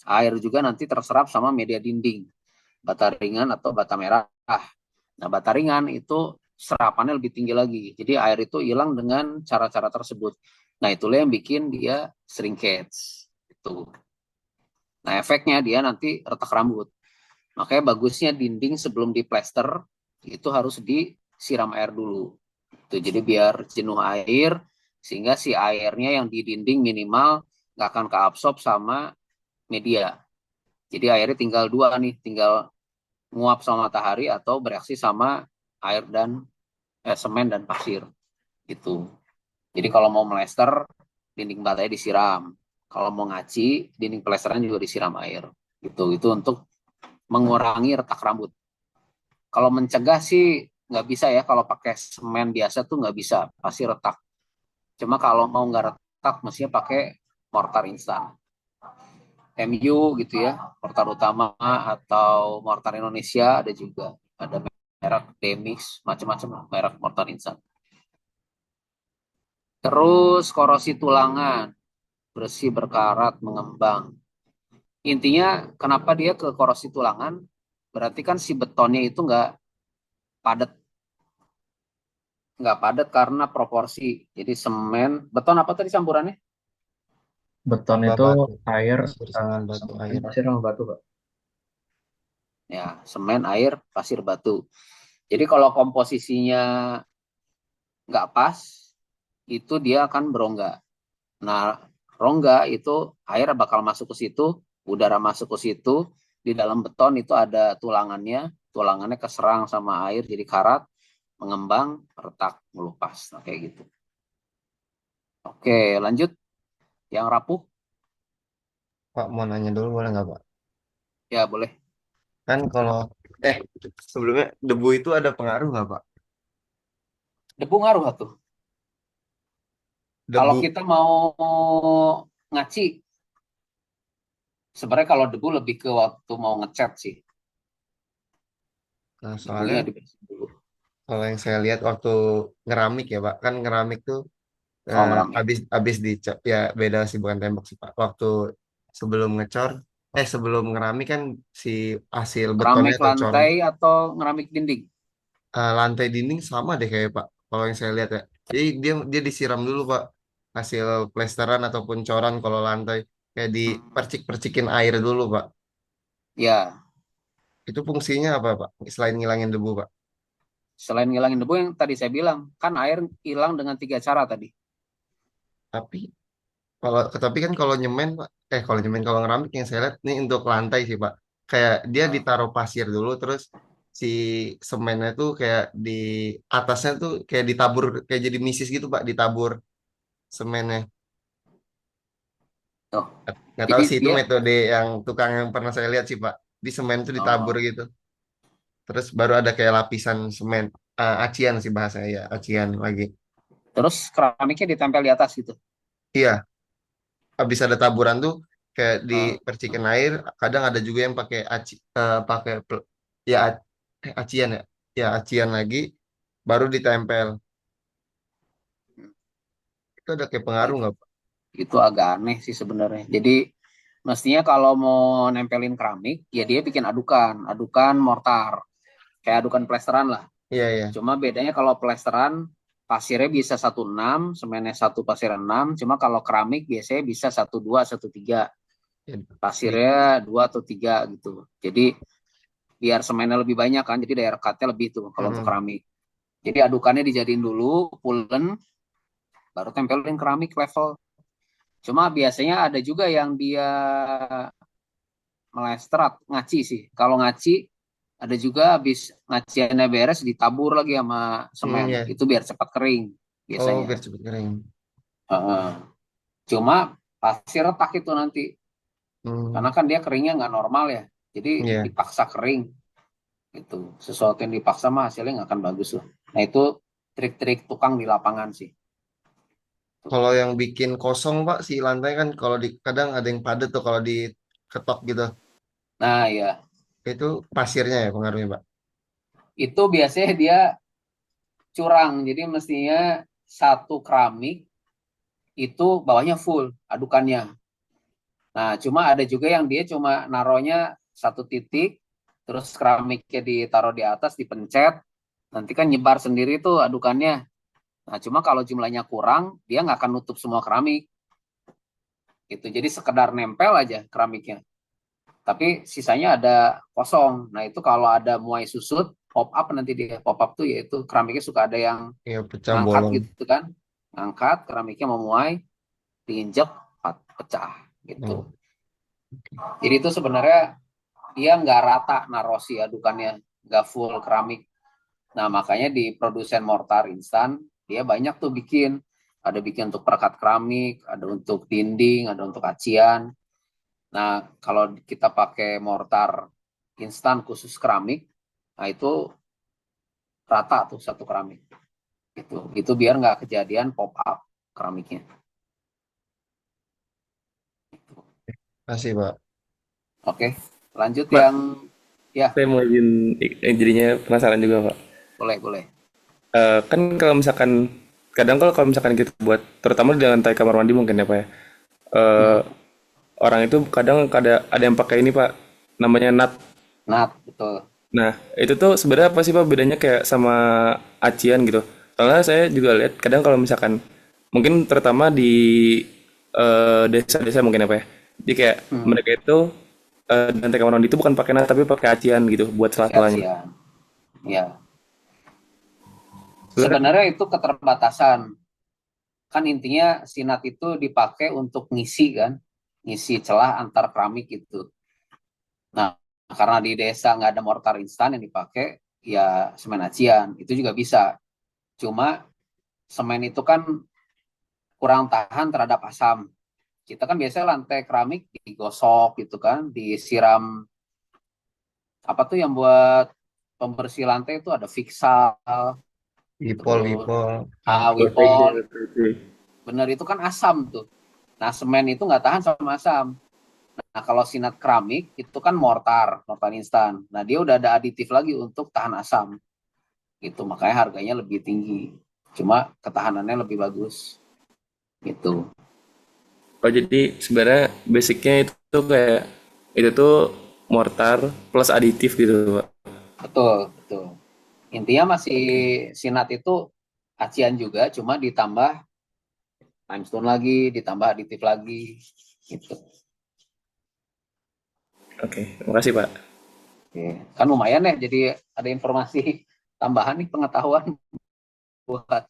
Air juga nanti terserap sama media dinding, bata ringan atau bata merah. Nah, bata ringan itu serapannya lebih tinggi lagi. Jadi air itu hilang dengan cara-cara tersebut. Nah, itulah yang bikin dia shrinkage. Itu. Nah, efeknya dia nanti retak rambut. Makanya bagusnya dinding sebelum diplester itu harus disiram air dulu. Itu jadi biar jenuh air sehingga si airnya yang di dinding minimal nggak akan keabsorb sama media. Jadi airnya tinggal dua nih, tinggal nguap sama matahari atau bereaksi sama air dan semen dan pasir gitu. Jadi kalau mau melester dinding batanya disiram. Kalau mau ngaci dinding plesteran juga disiram air. Gitu. Itu untuk mengurangi retak rambut. Kalau mencegah sih nggak bisa ya, kalau pakai semen biasa tuh nggak bisa, pasti retak. Cuma kalau mau nggak retak mestinya pakai mortar instan. MU gitu ya, mortar utama atau mortar Indonesia ada juga. Ada merek Demix, macam-macam merek mortar instan. Terus korosi tulangan, bersih, berkarat, mengembang. Intinya kenapa dia ke korosi tulangan? Berarti kan si betonnya itu padat, nggak padat karena proporsi. Jadi semen, beton apa tadi campurannya? Beton Tambah itu batu. air, Pasir semen batu air. pasir sama batu, Pak. Ya, semen, air, pasir, batu. Jadi kalau komposisinya nggak pas, itu dia akan berongga. Nah, rongga itu air bakal masuk ke situ, udara masuk ke situ, di dalam beton itu ada tulangannya keserang sama air jadi karat, mengembang, retak, melupas. Nah, kayak gitu. Oke, lanjut. Yang rapuh, Pak mau nanya dulu boleh nggak Pak? ya boleh. Kan kalau sebelumnya debu itu ada pengaruh nggak Pak? Debu ngaruh tuh. Kalau Debu. kita mau ngaci, sebenarnya kalau debu lebih ke waktu mau ngecat sih. Nah, Debunya soalnya dibersihin dulu. kalau yang saya lihat waktu ngeramik ya Pak, kan ngeramik tuh Oh, ngeramik. habis dicat ya beda sih bukan tembok sih Pak. Waktu sebelum ngecor, sebelum ngeramik kan si hasil betonnya Keramik atau coran lantai atau ngeramik dinding? lantai dinding sama deh kayak Pak. Kalau yang saya lihat ya. Jadi dia dia disiram dulu Pak hasil plesteran ataupun coran kalau lantai kayak Hmm. dipercik-percikin air dulu Pak. Ya, Itu fungsinya apa Pak? Selain ngilangin debu Pak. selain ngilangin debu yang tadi saya bilang, kan air hilang dengan 3 cara tadi. Tapi tapi kan kalau nyemen Pak, kalau ngeramik yang saya lihat ini untuk lantai sih Pak. Kayak dia Nah, ditaruh pasir dulu terus si semennya tuh kayak di atasnya tuh kayak ditabur kayak jadi misis gitu Pak, ditabur semennya. oh, Nggak tahu jadi sih itu dia, metode yang tukang yang pernah saya lihat sih Pak. Di semen tuh ditabur oh, gitu. Terus baru ada kayak lapisan semen, acian sih bahasanya ya, acian lagi. terus keramiknya ditempel di atas gitu. Iya, habis ada taburan tuh kayak Oh, dipercikin air. Kadang ada juga yang pakai ya acian ya, ya acian lagi, baru ditempel. Itu ada kayak pengaruh it- nggak Pak? itu agak aneh sih sebenarnya. Jadi mestinya kalau mau nempelin keramik, ya dia bikin adukan, adukan mortar, kayak adukan plesteran lah. Iya iya. Cuma bedanya kalau plesteran pasirnya bisa 1,6, semennya satu pasir 6. Cuma kalau keramik biasanya bisa 1,2, 1,3. Ya, di, Pasirnya 2 atau 3 gitu. Jadi biar semennya lebih banyak kan, jadi daya rekatnya lebih tuh kalau untuk mm-mm. keramik. Jadi adukannya dijadiin dulu, pulen, baru tempelin keramik level. Cuma biasanya ada juga yang dia melestrat, ngaci sih. Kalau ngaci, ada juga habis ngaciannya beres ditabur lagi sama semen. Iya. Itu biar cepat kering Oh, biasanya. biar cepet kering. Heeh. Cuma pasti retak itu nanti. Hmm, Karena kan dia keringnya nggak normal ya. Jadi iya. dipaksa kering. Itu sesuatu yang dipaksa mah hasilnya nggak akan bagus loh. Nah itu trik-trik tukang di lapangan sih. Kalau yang bikin kosong Pak si lantai kan kalau di kadang ada yang padat tuh kalau diketok gitu. Nah ya, Itu pasirnya ya pengaruhnya Pak. itu biasanya dia curang. Jadi mestinya satu keramik itu bawahnya full adukannya. Nah cuma ada juga yang dia cuma naronya satu titik, terus keramiknya ditaruh di atas, dipencet, nanti kan nyebar sendiri tuh adukannya. Nah cuma kalau jumlahnya kurang, dia nggak akan nutup semua keramik. Gitu. Jadi sekedar nempel aja keramiknya. Tapi sisanya ada kosong. Nah itu kalau ada muai susut, pop up nanti dia pop up tuh yaitu keramiknya suka ada yang Iya pecah ngangkat bolong. gitu kan, ngangkat keramiknya memuai, diinjek, pecah gitu. Oh, Jadi itu sebenarnya dia nggak rata narosi adukannya, nggak full keramik. Nah makanya di produsen mortar instan dia banyak tuh bikin, ada bikin untuk perekat keramik, ada untuk dinding, ada untuk acian. Nah, kalau kita pakai mortar instan khusus keramik, nah itu rata tuh satu keramik. Itu biar nggak kejadian pop up keramiknya. kasih Pak. Oke, lanjut Pak, yang ya saya mau izin jadinya penasaran juga, Pak. boleh boleh. Kan kalau misalkan kadang kalau misalkan kita buat terutama di lantai kamar mandi mungkin ya, Pak ya. Eh, Hmm. orang itu kadang ada yang pakai ini, Pak. Namanya nat. Nah, betul. Nah, itu tuh sebenarnya apa sih, Pak, bedanya kayak sama acian gitu? Soalnya saya juga lihat kadang kalau misalkan mungkin terutama di desa-desa mungkin apa ya. Jadi kayak Hmm. mereka itu di lantai kamar mandi itu bukan pakai nat tapi pakai acian gitu buat Pakai sela-selanya. acian. Ya, Sebenarnya sebenarnya itu keterbatasan. Kan intinya sinat itu dipakai untuk ngisi kan, ngisi celah antar keramik itu. Nah, karena di desa nggak ada mortar instan yang dipakai, ya semen acian. Itu juga bisa. Cuma semen itu kan kurang tahan terhadap asam. Kita kan biasanya lantai keramik digosok gitu kan, disiram apa tuh yang buat pembersih lantai itu ada Fixal, Wipol, terus Wipol. PVC, Wipol, PVC. bener itu kan asam tuh. Nah semen itu nggak tahan sama asam. Nah kalau sinat keramik itu kan mortar, mortar instan. Nah dia udah ada aditif lagi untuk tahan asam. Gitu makanya harganya lebih tinggi. Cuma ketahanannya lebih bagus. Gitu. Oh jadi sebenarnya basicnya itu tuh kayak Itu tuh mortar plus aditif gitu, Pak. Betul, betul. Intinya masih Oke. sinat itu acian juga, cuma ditambah limestone lagi, ditambah aditif lagi, gitu. Oke, makasih, Pak. Oke. Kan lumayan ya, jadi ada informasi tambahan nih pengetahuan buat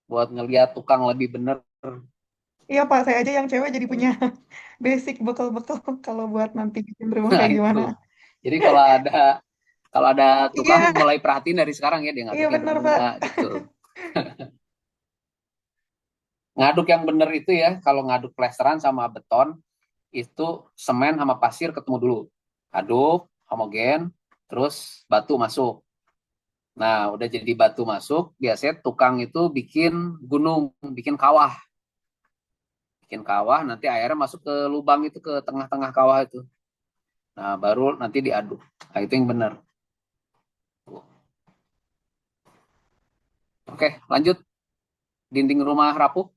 buat ngelihat tukang lebih bener. Iya Pak, saya aja yang cewek jadi punya basic bekal-bekal kalau buat nanti bikin rumah Nah kayak itu. gimana. Jadi kalau ada tukang Iya, mulai perhatiin dari sekarang ya dia iya ngaduknya benar gimana Pak. gitu. Ngaduk yang bener itu ya, kalau ngaduk plesteran sama beton itu semen sama pasir ketemu dulu. Aduk homogen, terus batu masuk. Nah, udah jadi batu masuk, biasanya tukang itu bikin gunung, bikin kawah. Bikin kawah, nanti airnya masuk ke lubang itu, ke tengah-tengah kawah itu. Nah, baru nanti diaduk. Nah, itu yang benar. Oke, lanjut. Dinding rumah rapuh.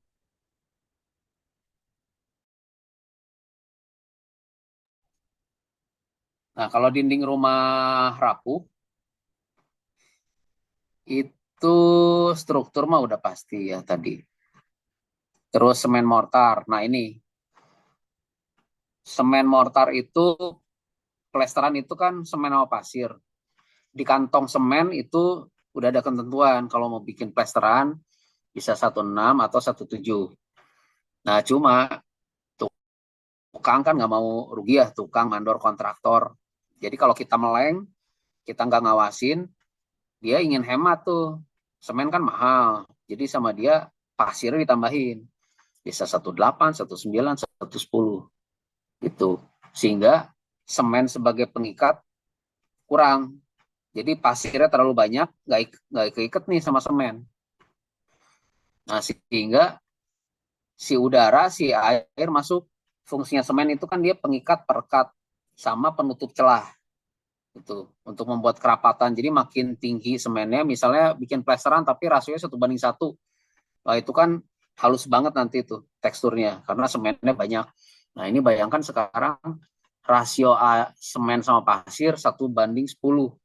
Nah, kalau dinding rumah rapuh, itu struktur mah udah pasti ya tadi. Terus semen mortar. Nah, ini semen mortar itu, plesteran itu kan semen sama pasir. Di kantong semen itu udah ada ketentuan. Kalau mau bikin plesteran, bisa 16 atau 17. Nah, cuma tukang kan nggak mau rugi ya, tukang mandor kontraktor. Jadi kalau kita meleng, kita nggak ngawasin, dia ingin hemat tuh. Semen kan mahal. Jadi sama dia pasirnya ditambahin. Bisa 18, 19, 10 gitu. Sehingga semen sebagai pengikat kurang. Jadi pasirnya terlalu banyak, nggak keikat nih sama semen. Nah, sehingga si air masuk. Fungsinya semen itu kan dia pengikat, perekat, sama penutup celah. Itu untuk membuat kerapatan. Jadi makin tinggi semennya, misalnya bikin plesteran tapi rasionya 1:1. Nah, itu kan halus banget nanti itu teksturnya karena semennya banyak. Nah, ini bayangkan sekarang rasio semen sama pasir 1:10.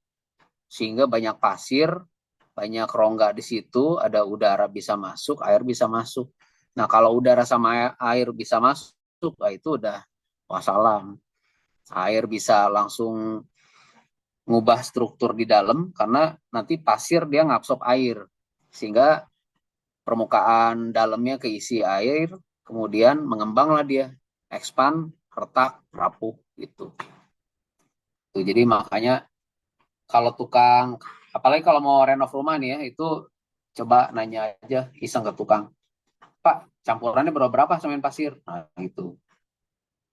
Sehingga banyak pasir, banyak rongga di situ, ada udara bisa masuk, air bisa masuk. Nah, kalau udara sama air bisa masuk, nah itu udah wassalam. Air bisa langsung ngubah struktur di dalam karena nanti pasir dia ngabsorb air. Sehingga permukaan dalamnya keisi air, kemudian mengembanglah dia, expand, retak, rapuh gitu. Tuh, jadi makanya kalau tukang, apalagi kalau mau renov rumah nih ya, itu coba nanya aja iseng ke tukang, Pak, campurannya berapa semen pasir? Nah, gitu.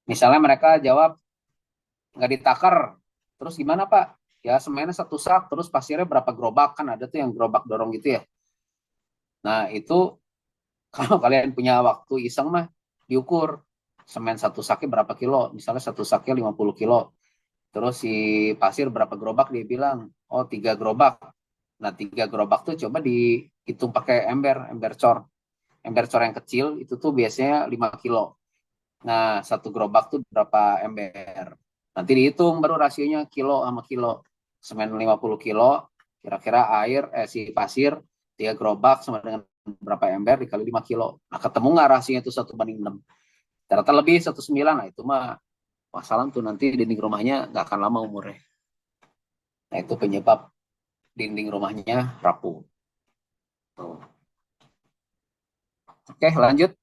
Misalnya mereka jawab nggak ditakar, terus gimana Pak? Ya semennya 1 sak, terus pasirnya berapa gerobak, kan ada tuh yang gerobak dorong gitu ya. Nah itu kalau kalian punya waktu iseng mah diukur semen 1 saknya berapa kilo, misalnya 1 saknya 50 kilo. Terus si pasir berapa gerobak, dia bilang, oh 3 gerobak. Nah 3 gerobak tuh coba dihitung pakai ember cor. Ember cor yang kecil itu tuh biasanya 5 kilo. Nah 1 gerobak tuh berapa ember. Nanti dihitung baru rasionya kilo sama kilo. Semen 50 kilo, kira-kira si pasir 3 gerobak sama dengan berapa ember dikali 5 kilo. Nah ketemu nggak rasionya itu 1:6? Ternyata lebih 1,9. Nah itu mah masalah tuh nanti dinding rumahnya nggak akan lama umurnya. Nah itu penyebab dinding rumahnya rapuh. Tuh. Oke, lanjut.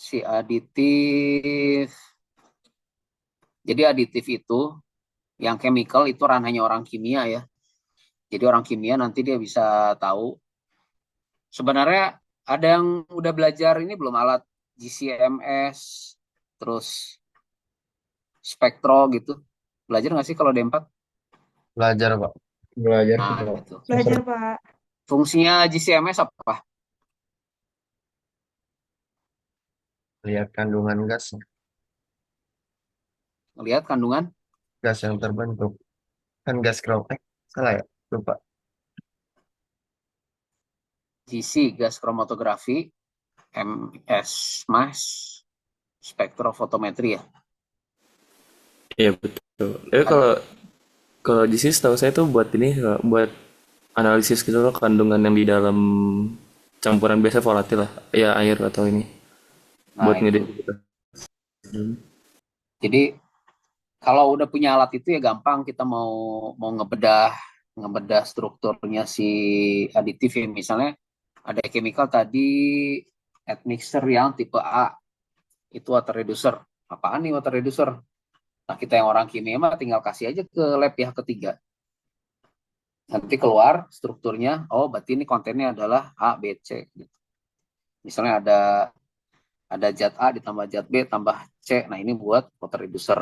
Si aditif. Jadi aditif itu, yang chemical itu ranahnya orang kimia ya. Jadi orang kimia nanti dia bisa tahu. Sebenarnya ada yang udah belajar ini belum, alat GCMS, terus spektro gitu. Belajar nggak sih kalau D4? Belajar, Pak. Belajar Nah kita itu. semester Belajar Pak. Fungsinya GCMS apa? Lihat kandungan Lihat kandungan gas yang terbentuk. Kan gas crop, salah ya? Lupa. GC, gas kromatografi. MS Mas spektrofotometri ya. Iya betul. Tapi kalau kalau di sini setahu saya tuh buat ini buat analisis gitu loh kandungan yang di dalam campuran biasa volatil lah, ya air atau ini Nah buat itu. ngedit gitu. Jadi kalau udah punya alat itu ya gampang kita mau mau ngebedah strukturnya si aditif ya. Misalnya ada chemical tadi admixture yang tipe A itu water reducer. Apaan nih water reducer? Nah kita yang orang kimia mah tinggal kasih aja ke lab pihak ketiga. Nanti keluar strukturnya, oh berarti ini kontennya adalah A, B, C. Misalnya ada zat A ditambah zat B tambah C. Nah ini buat water reducer.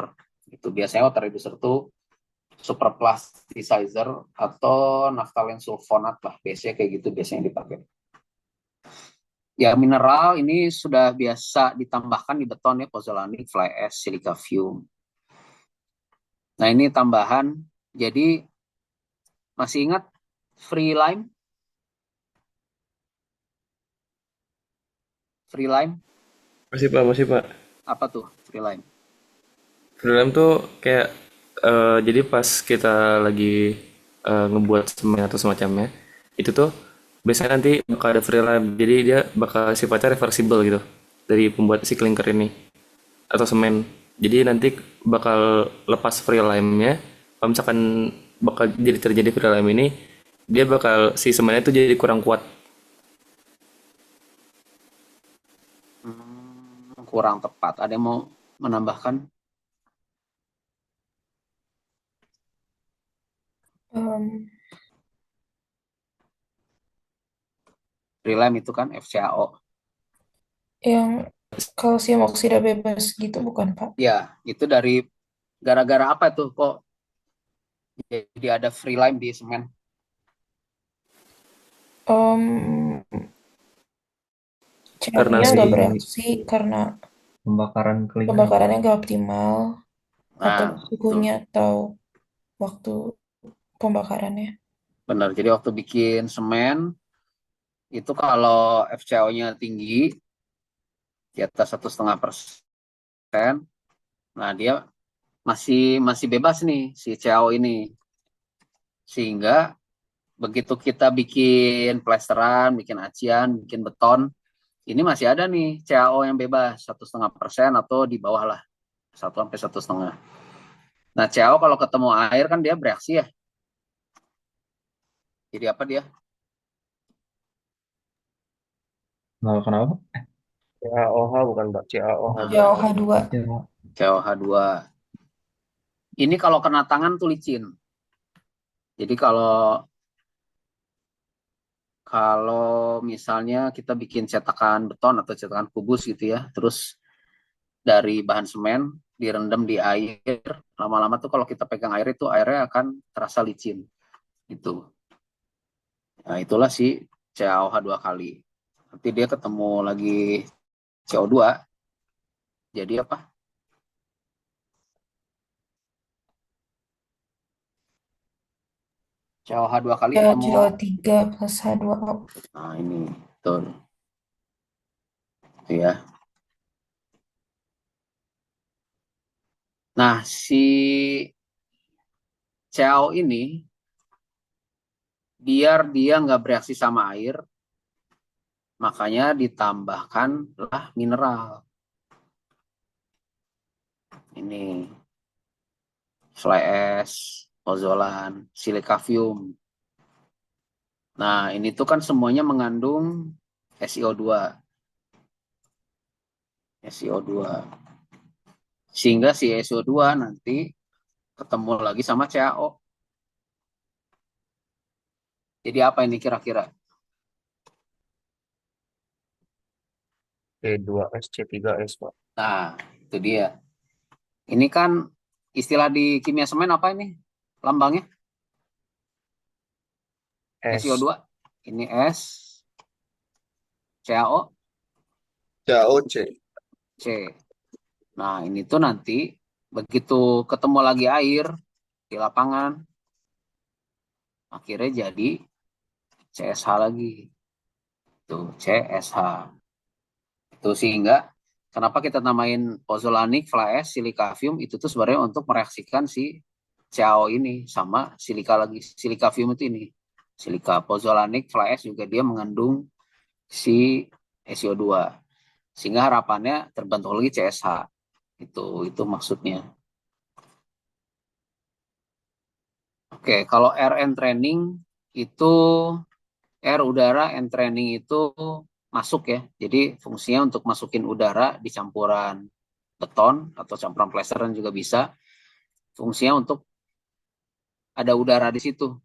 Itu biasanya water reducer tuh super plasticizer atau naphthalene sulfonat lah. Biasanya kayak gitu biasanya dipakai. Ya mineral ini sudah biasa ditambahkan di beton ya, pozzolanic, fly ash, silica fume. Nah ini tambahan. Jadi masih ingat free lime? Free lime Masih Pak. apa tuh free lime? Freelance tuh kayak jadi pas kita lagi ngebuat semen atau semacamnya, itu tuh biasanya nanti bakal ada freelance. Jadi dia bakal sifatnya reversible gitu dari pembuat si clinker ini atau semen. Jadi nanti bakal lepas freelime-nya. Kalau misalkan bakal jadi terjadi freelime ini, dia bakal si semennya itu jadi kurang kuat. Kurang tepat. Ada yang mau menambahkan? Em, Free lime itu kan FCAO. yang kalsium oksida bebas gitu bukan, Pak? Ya, itu dari gara-gara apa tuh kok jadi ada free lime di semen? Em, Karena CO-nya si nggak bereaksi karena Pembakaran clinker. pembakarannya nggak optimal atau Nah, itu suhunya atau waktu pembakarannya. benar. Jadi waktu bikin semen itu kalau FCO-nya tinggi di atas 1,5%, nah dia masih masih bebas nih si CaO ini. Sehingga begitu kita bikin plesteran, bikin acian, bikin beton, ini masih ada nih CaO yang bebas 1,5% atau di bawah lah 1 sampai 1,5. Nah CaO kalau ketemu air kan dia bereaksi ya. Jadi apa dia? Nah, kenapa? CaOH bukan Mbak, CaOH. Ya OH2. Ya, CaOH2. Ini kalau kena tangan tuh licin. Jadi kalau kalau misalnya kita bikin cetakan beton atau cetakan kubus gitu ya, terus dari bahan semen direndam di air, lama-lama tuh kalau kita pegang air itu airnya akan terasa licin gitu. Nah itulah si CaOH 2 kali. Nanti dia ketemu lagi CO2, jadi apa? CaOH 2 kali Ya ketemu. CO3 plus H2O. Nah ini betul. Itu ya. Nah si CaO ini biar dia nggak bereaksi sama air, makanya ditambahkanlah mineral. Ini fly ash, pozolan, silikavium. Nah, ini tuh kan semuanya mengandung SiO2. SiO2. Sehingga si SiO2 nanti ketemu lagi sama CaO. Jadi apa ini kira-kira? C2S, C3S Pak. Nah, itu dia. Ini kan istilah di kimia semen apa ini? Lambangnya? S. SiO2. Ini S, CaO, CaOC. C. Nah, ini tuh nanti begitu ketemu lagi air di lapangan, akhirnya jadi CSH lagi. Tuh, CSH. Itu sehingga kenapa kita namain pozzolanic fly ash silikavium itu tuh sebenarnya untuk mereaksikan si CaO ini sama silika lagi silikavium itu ini. Silika pozzolanic fly ash juga dia mengandung si SiO2. Sehingga harapannya terbentuk lagi CSH. Itu maksudnya. Oke, kalau air and training itu air udara and training itu masuk ya. Jadi fungsinya untuk masukin udara di campuran beton atau campuran plesteran juga bisa. Fungsinya untuk ada udara di situ.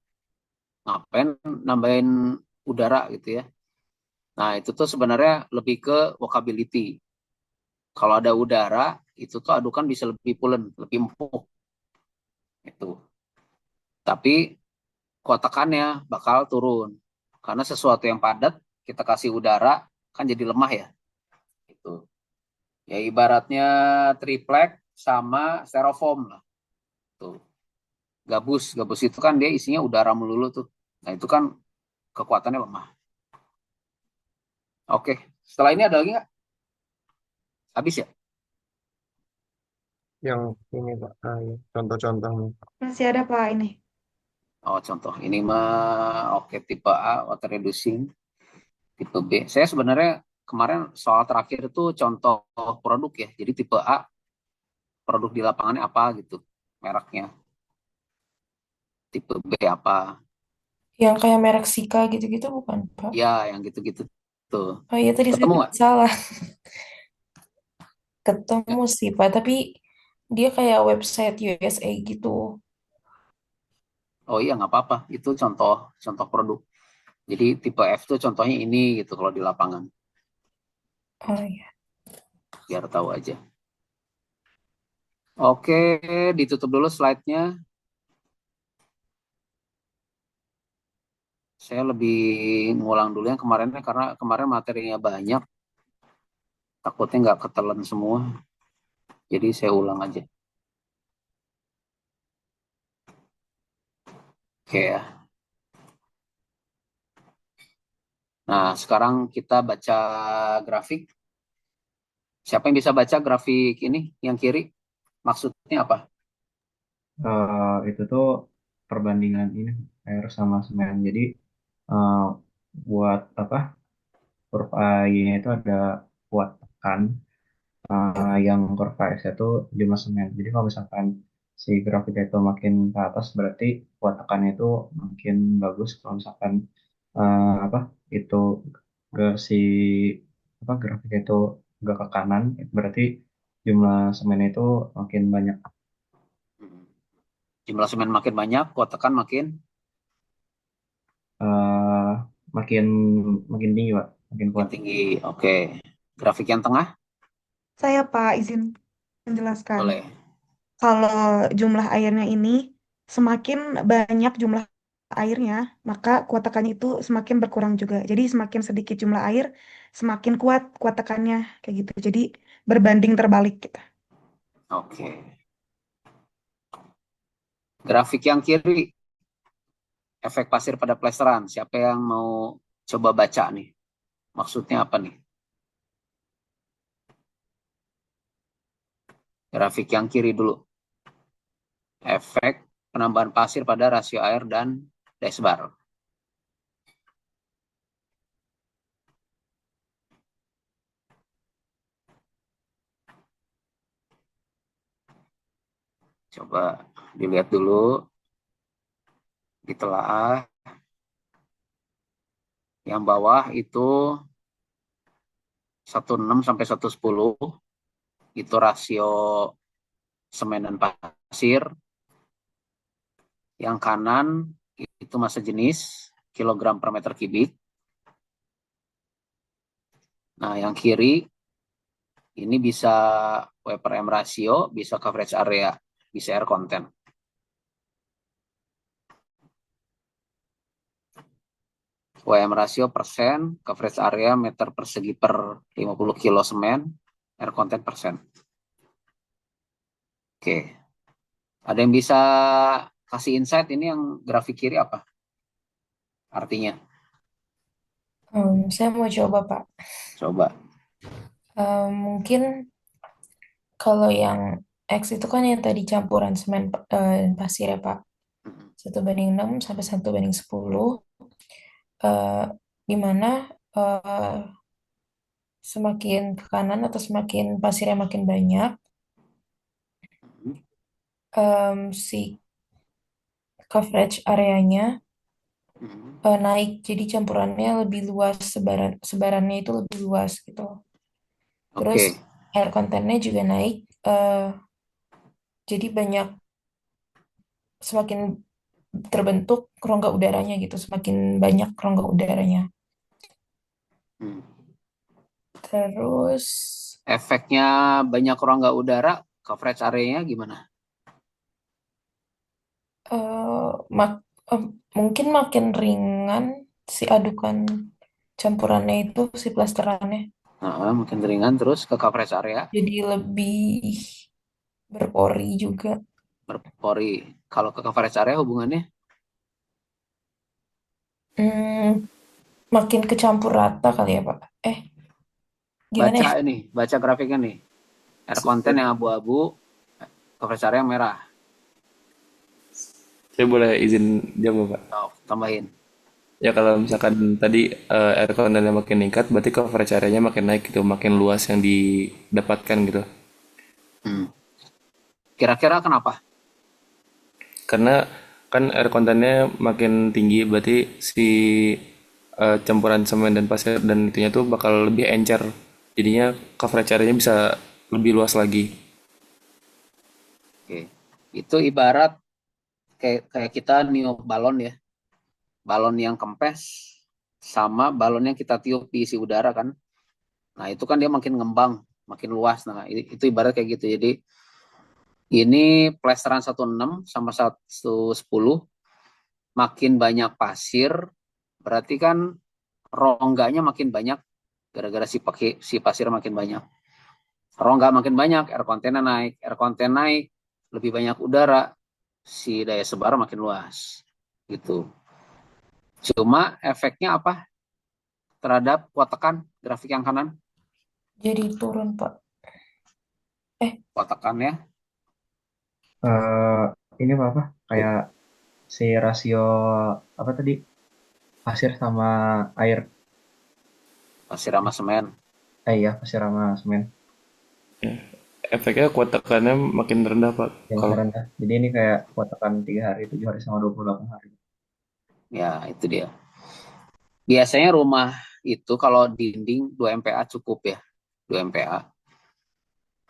Ngapain nambahin udara gitu ya. Nah, itu tuh sebenarnya lebih ke workability. Kalau ada udara, itu tuh adukan bisa lebih pulen, lebih empuk. Itu. Tapi kotakannya bakal turun. Karena sesuatu yang padat, kita kasih udara, kan jadi lemah ya. Itu. Ya ibaratnya triplek sama styrofoam lah. Tuh. Gabus itu kan dia isinya udara melulu tuh. Nah itu kan kekuatannya lemah. Oke, setelah ini ada lagi nggak? Habis ya? Yang ini Pak, ya, contoh-contohnya. Masih ada Pak ini. Oh contoh, ini mah oke tipe A, water reducing. Tipe B, saya sebenarnya kemarin soal terakhir itu contoh produk ya. Jadi tipe A, produk di lapangannya apa gitu, mereknya. Tipe B apa? Yang kayak merek Sika gitu-gitu bukan, Pak? Ya, yang gitu-gitu tuh. Oh iya, tadi saya Ketemu bilang nggak? salah. Ketemu sih, Pak. Tapi dia kayak website USA gitu. Oh iya nggak apa-apa. Itu contoh contoh produk. Jadi tipe F tuh contohnya ini gitu kalau di lapangan. Oh iya. Biar tahu aja. Oke, ditutup dulu slide-nya. Saya lebih ngulang dulu yang kemarinnya karena kemarin materinya banyak. Takutnya nggak ketelan semua. Jadi saya ulang aja. Oke ya. Nah, sekarang kita baca grafik. Siapa yang bisa baca grafik ini yang kiri? Maksudnya apa? Itu tuh perbandingan ini air sama semen. Jadi eh, buat apa? Kurva Y-nya itu ada kuat tekan yang kurva X itu jumlah semen. Jadi kalau misalkan si grafiknya itu makin ke atas berarti kuat tekannya itu makin bagus. Kalau misalkan apa itu ke si apa grafiknya itu agak ke kanan, berarti jumlah semennya itu makin banyak. Jumlah semen makin banyak, kuat tekan makin eh makin makin tinggi Pak, makin makin kuat. tinggi. Oke. Grafik yang tengah Saya Pak izin menjelaskan. boleh. Kalau jumlah airnya ini semakin banyak jumlah airnya, maka kuat tekannya itu semakin berkurang juga. Jadi semakin sedikit jumlah air, semakin kuat kuat tekannya kayak gitu. Jadi berbanding terbalik gitu. Oke. Grafik yang kiri, efek pasir pada plesteran. Siapa yang mau coba baca nih? Maksudnya apa nih? Grafik yang kiri dulu. Efek penambahan pasir pada rasio air dan desbar. Coba dilihat dulu, ditelaah. Yang bawah itu 16 sampai 110 itu rasio semen dan pasir. Yang kanan itu massa jenis kilogram per meter kubik. Nah, yang kiri ini bisa W per M rasio, bisa coverage area, bisa air content. WM rasio persen, coverage area meter persegi per 50 kilo semen, air content persen. Oke. Ada yang bisa kasih insight ini yang grafik kiri apa? Artinya? Saya mau coba, Pak. Coba. Mungkin kalau yang X itu kan yang tadi campuran semen dan pasir ya Pak. Mm-mm. 1:6 sampai 1:10. eh di mana eh, semakin ke kanan atau semakin pasirnya makin banyak, Mm-mm. si coverage areanya Mm-mm. naik. Jadi campurannya lebih luas, sebarannya itu lebih luas gitu. Terus Oke. air kontennya juga naik. eh, jadi banyak, semakin terbentuk rongga udaranya gitu, semakin banyak rongga udaranya. Hmm. Terus Efeknya banyak rongga udara, coverage area-nya gimana? eh, mak- eh, mungkin makin ringan si adukan campurannya itu, si plasterannya. Nah, makin ringan terus ke coverage area Jadi lebih berpori juga. berpori. Kalau ke coverage area hubungannya Hmm, makin kecampur rata kali ya, Pak. Gimana baca ya? ini, baca grafiknya nih. Air content yang abu-abu, coverage area yang merah. Saya boleh izin jawab, Pak? Oh, tambahin. Ya kalau misalkan tadi air conditionnya makin meningkat, berarti coverage area-nya makin naik gitu, makin luas yang didapatkan gitu. Hmm. Kira-kira kenapa? Karena kan air conditionnya makin tinggi, berarti si campuran semen dan pasir dan itunya tuh bakal lebih encer. Jadinya coverage area-nya bisa lebih luas lagi. Oke. Itu ibarat kayak kita niup balon ya. Balon yang kempes sama balon yang kita tiup diisi udara kan. Nah, itu kan dia makin ngembang, makin luas. Nah, itu ibarat kayak gitu. Jadi, ini plesteran 16 sama 110 makin banyak pasir, berarti kan rongganya makin banyak gara-gara si pasir makin banyak. Rongga makin banyak, air konten naik, lebih banyak udara, si daya sebar makin luas. Gitu. Cuma efeknya apa terhadap kuat tekan grafik yang kanan? Jadi turun, Pak. Kuat tekan ya, Eh, ini apa? Kayak si rasio apa tadi? Pasir sama air. pasir sama semen. Iya, pasir sama semen Efeknya kuat tekannya makin rendah, Pak. yang Kalau rendah. Jadi ini kayak kuat tekan 3 hari, 7 hari sama 28 hari. Ya, itu dia. Biasanya rumah itu kalau dinding 2 MPa cukup ya. 2 MPa.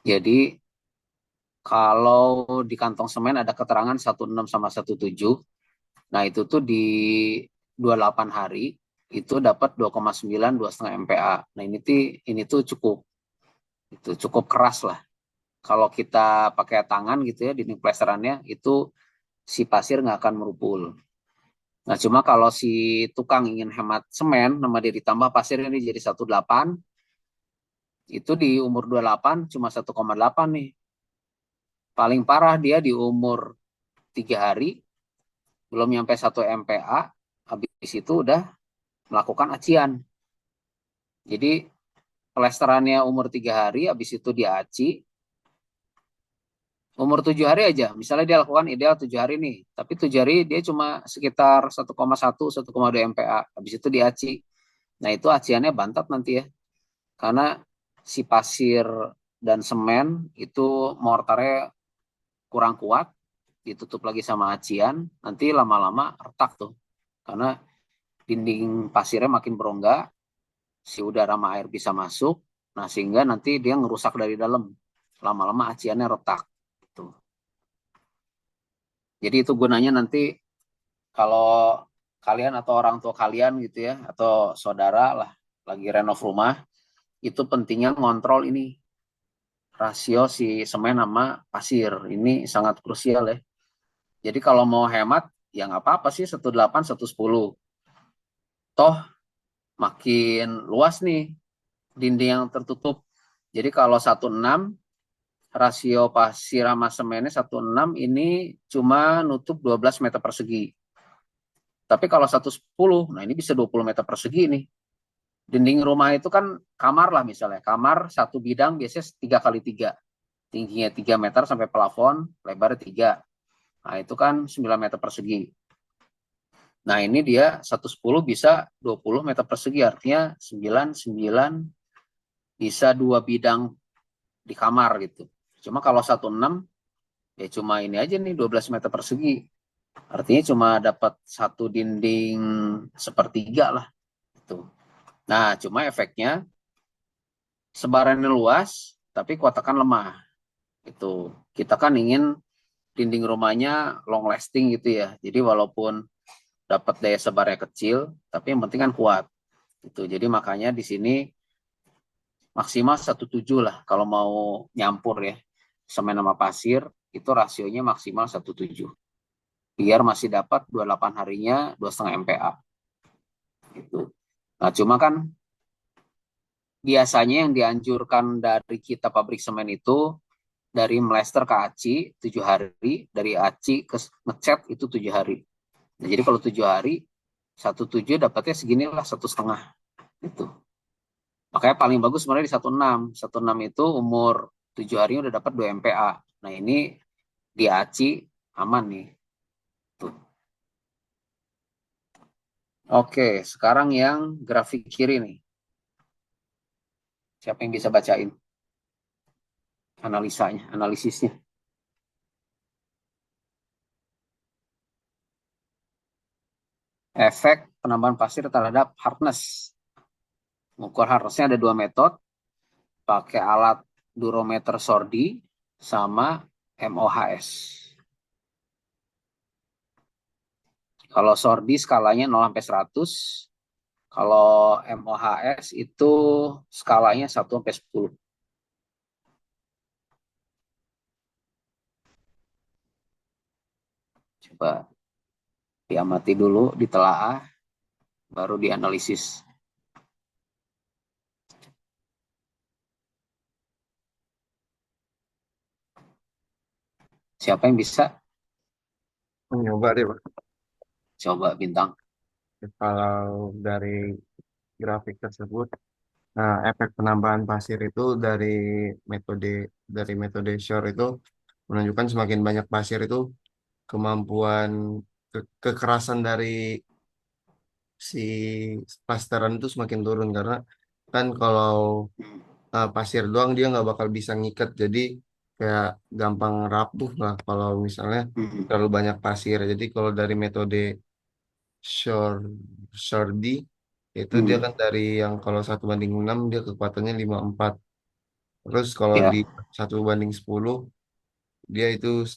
Jadi kalau di kantong semen ada keterangan 16 sama 17. Nah, itu tuh di 28 hari itu dapat 2,9 2,5 MPa. Nah, ini tuh cukup cukup keras lah. Kalau kita pakai tangan gitu ya dinding plesterannya itu si pasir nggak akan merupul. Nah, cuma kalau si tukang ingin hemat semen, nama dia ditambah pasir ini jadi 1,8, itu di umur 28 cuma 1,8 nih. Paling parah dia di umur 3 hari, belum nyampe 1 MPa, habis itu udah melakukan acian. Jadi plesterannya umur 3 hari, habis itu dia aci, umur 7 hari aja, misalnya dia lakukan ideal 7 hari nih, tapi 7 hari dia cuma sekitar 1,1, 1,2 MPa, habis itu dia aci. Nah, itu aciannya bantat nanti ya, karena si pasir dan semen itu mortarnya kurang kuat, ditutup lagi sama acian, nanti lama-lama retak tuh. Karena dinding pasirnya makin berongga, si udara sama air bisa masuk, nah sehingga nanti dia ngerusak dari dalam. Lama-lama aciannya retak. Gitu. Jadi itu gunanya nanti kalau kalian atau orang tua kalian gitu ya, atau saudara lah lagi renov rumah, itu pentingnya ngontrol ini rasio si semen sama pasir. Ini sangat krusial ya. Jadi kalau mau hemat, ya nggak apa-apa sih 1,8, 1,10. Toh makin luas nih dinding yang tertutup. Jadi kalau 1,6, rasio pasir sama semennya 1,6 ini cuma nutup 12 meter persegi. Tapi kalau 1,10, nah ini bisa 20 meter persegi nih. Dinding rumah itu kan kamar lah misalnya. Kamar satu bidang biasanya 3x3. Tingginya 3 meter sampai plafon, lebarnya 3. Nah, itu kan 9 meter persegi. Nah, ini dia 110 bisa 20 meter persegi. Artinya 9 bisa 2 bidang di kamar gitu. Cuma kalau 16 ya cuma ini aja nih 12 meter persegi. Artinya cuma dapat satu dinding sepertiga lah. Gitu. Nah, cuma efeknya sebarannya luas, tapi kuatakan lemah. Itu kita kan ingin dinding rumahnya long lasting gitu ya. Jadi walaupun dapat daya sebarnya kecil, tapi yang penting kan kuat. Gitu. Jadi makanya di sini maksimal 1,7 lah kalau mau nyampur ya. Semen sama pasir itu rasionya maksimal 1,7. Biar masih dapat 28 harinya 2,5 MPa. Gitu. Nah, cuma kan biasanya yang dianjurkan dari kita pabrik semen itu dari melester ke aci 7 hari, dari aci ke ngecat itu 7 hari. Nah, jadi kalau 7 hari 1,7 dapatnya seginilah 1,5 itu. Makanya paling bagus sebenarnya di 1,6. 1,6 itu umur 7 hari udah dapat 2 MPa. Nah, ini di aci aman nih. Tuh. Oke, sekarang yang grafik kiri nih. Siapa yang bisa bacain analisanya, analisisnya? Efek penambahan pasir terhadap hardness. Mengukur hardnessnya ada 2 metode. Pakai alat durometer sordi sama MOHS. Kalau sordi skalanya 0 sampai 100. Kalau MOHS itu skalanya 1 sampai 10. Coba diamati dulu, ditelaah, baru dianalisis. Siapa yang bisa? Nyoba deh, Pak. Coba Bintang. Kalau dari grafik tersebut, nah efek penambahan pasir itu metode metode Shore itu menunjukkan semakin banyak pasir itu kemampuan kekerasan dari si plasteran itu semakin turun karena kan kalau pasir doang dia nggak bakal bisa ngikat jadi kayak gampang rapuh lah kalau misalnya terlalu banyak pasir. Jadi kalau dari metode Shore Shordy itu dia kan dari yang kalau 1:6 dia kekuatannya 5,4. Terus kalau Ya. di 1:10 dia itu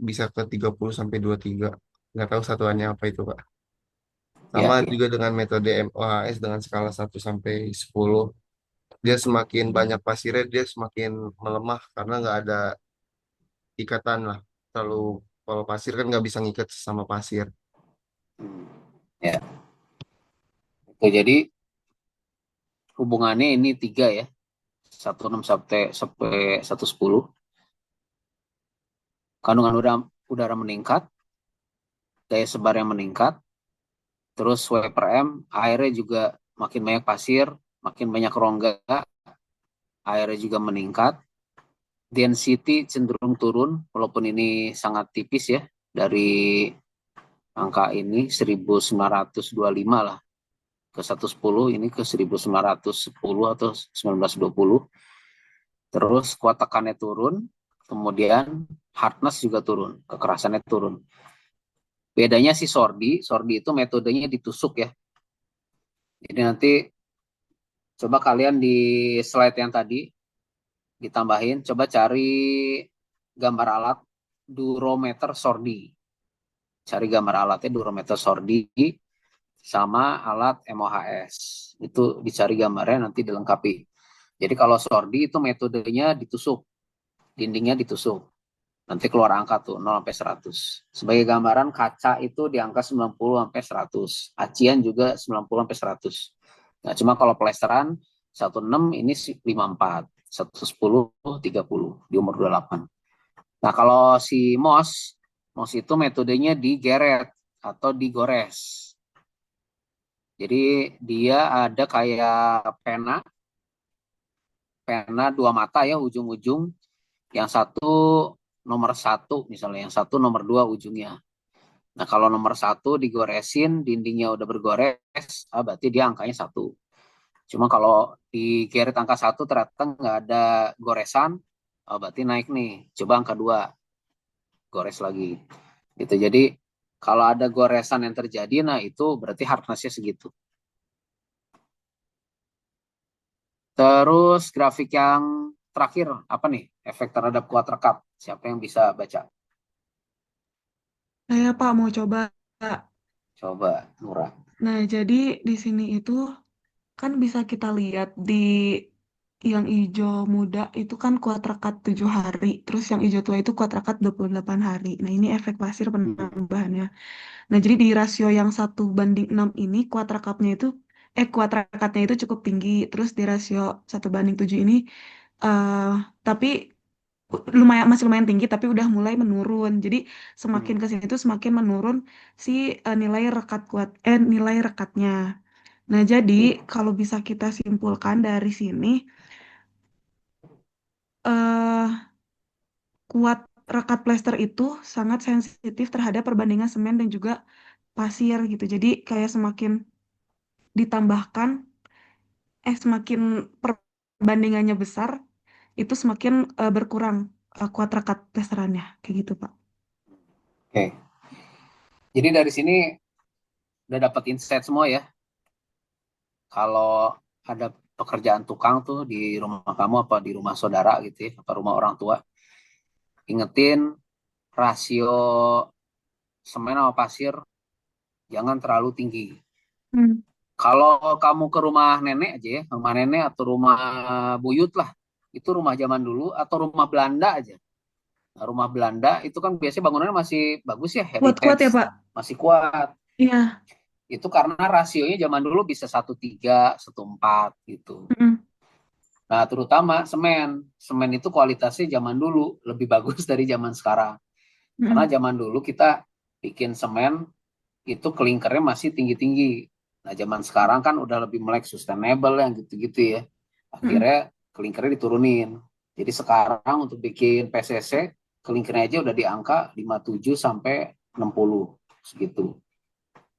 bisa ke 30 sampai 23. Nggak tahu satuannya apa itu, Pak. Sama Ya, ya. juga dengan metode MOHS dengan skala 1 sampai 10. Dia semakin banyak pasirnya, dia semakin melemah karena nggak ada ikatan lah. Terlalu kalau pasir kan nggak bisa ngikat sama pasir. Ya. Oke, jadi hubungannya ini 3 ya. 1,6 sampai 1,10. Kandungan udara meningkat, daya sebar yang meningkat, terus W per M, airnya juga makin banyak pasir, makin banyak rongga, airnya juga meningkat. Density cenderung turun, walaupun ini sangat tipis ya, dari angka ini 1925 lah, ke 110, ini ke 1910 atau 1920. Terus kuat tekannya turun, kemudian hardness juga turun, kekerasannya turun. Bedanya si sordi itu metodenya ditusuk ya. Jadi nanti coba kalian di slide yang tadi ditambahin, coba cari gambar alat durometer sordi. Cari gambar alatnya durometer sordi sama alat MOHS. Itu dicari gambarnya nanti dilengkapi. Jadi kalau sordi itu metodenya ditusuk, dindingnya ditusuk. Nanti keluar angka tuh 0 sampai 100. Sebagai gambaran kaca itu di angka 90 sampai 100. Acian juga 90 sampai 100. Nah, cuma kalau plesteran 16 ini 54, 110 30 di umur 28. Nah, kalau si MOS itu metodenya digeret atau digores. Jadi dia ada kayak pena dua mata ya ujung-ujung. Yang satu nomor satu misalnya, yang satu nomor dua ujungnya. Nah kalau nomor satu digoresin, dindingnya udah bergores, berarti dia angkanya satu. Cuma kalau di geret angka satu ternyata nggak ada goresan, berarti naik nih. Coba angka dua, gores lagi. Gitu. Jadi kalau ada goresan yang terjadi, nah itu berarti hardness-nya segitu. Terus grafik yang terakhir apa nih? Efek terhadap kuat rekat. Siapa yang bisa baca? Saya Pak mau coba. Coba, Nura. Nah, jadi di sini itu kan bisa kita lihat di yang hijau muda itu kan kuat rekat 7 hari, terus yang hijau tua itu kuat rekat 28 hari. Nah, ini efek pasir penambahannya. Nah, jadi di rasio yang 1:6 ini kuat rekatnya itu cukup tinggi. Terus di rasio 1:7 ini eh tapi masih lumayan tinggi tapi udah mulai menurun. Jadi semakin ke sini tuh semakin menurun si nilai rekatnya. Nah, jadi kalau bisa kita simpulkan dari sini eh kuat rekat plester itu sangat sensitif terhadap perbandingan semen dan juga pasir gitu. Jadi kayak semakin ditambahkan semakin perbandingannya besar itu semakin berkurang kuat rekat plesterannya kayak gitu, Pak. Oke. Jadi dari sini udah dapat insight semua ya. Kalau ada pekerjaan tukang tuh di rumah kamu apa di rumah saudara gitu ya, apa rumah orang tua, ingetin rasio semen sama pasir jangan terlalu tinggi. Hmm. Kalau kamu ke rumah nenek aja ya, rumah nenek atau rumah buyut lah, itu rumah zaman dulu atau rumah Belanda aja. Nah, rumah Belanda itu kan biasanya bangunannya masih bagus ya, Kuat-kuat ya, heritage, Pak? masih kuat. Iya. Itu karena rasionya zaman dulu bisa 1:3, 1:4 gitu. Mm-mm. Nah, terutama semen. Semen itu kualitasnya zaman dulu lebih bagus dari zaman sekarang. Karena Mm-mm. zaman dulu kita bikin semen itu kelinkernya masih tinggi-tinggi. Nah, zaman sekarang kan udah lebih melek sustainable yang gitu-gitu ya. Mm-mm. Akhirnya kelinkernya diturunin. Jadi sekarang untuk bikin PCC, kelinkernya aja udah di angka 57 sampai 60 segitu.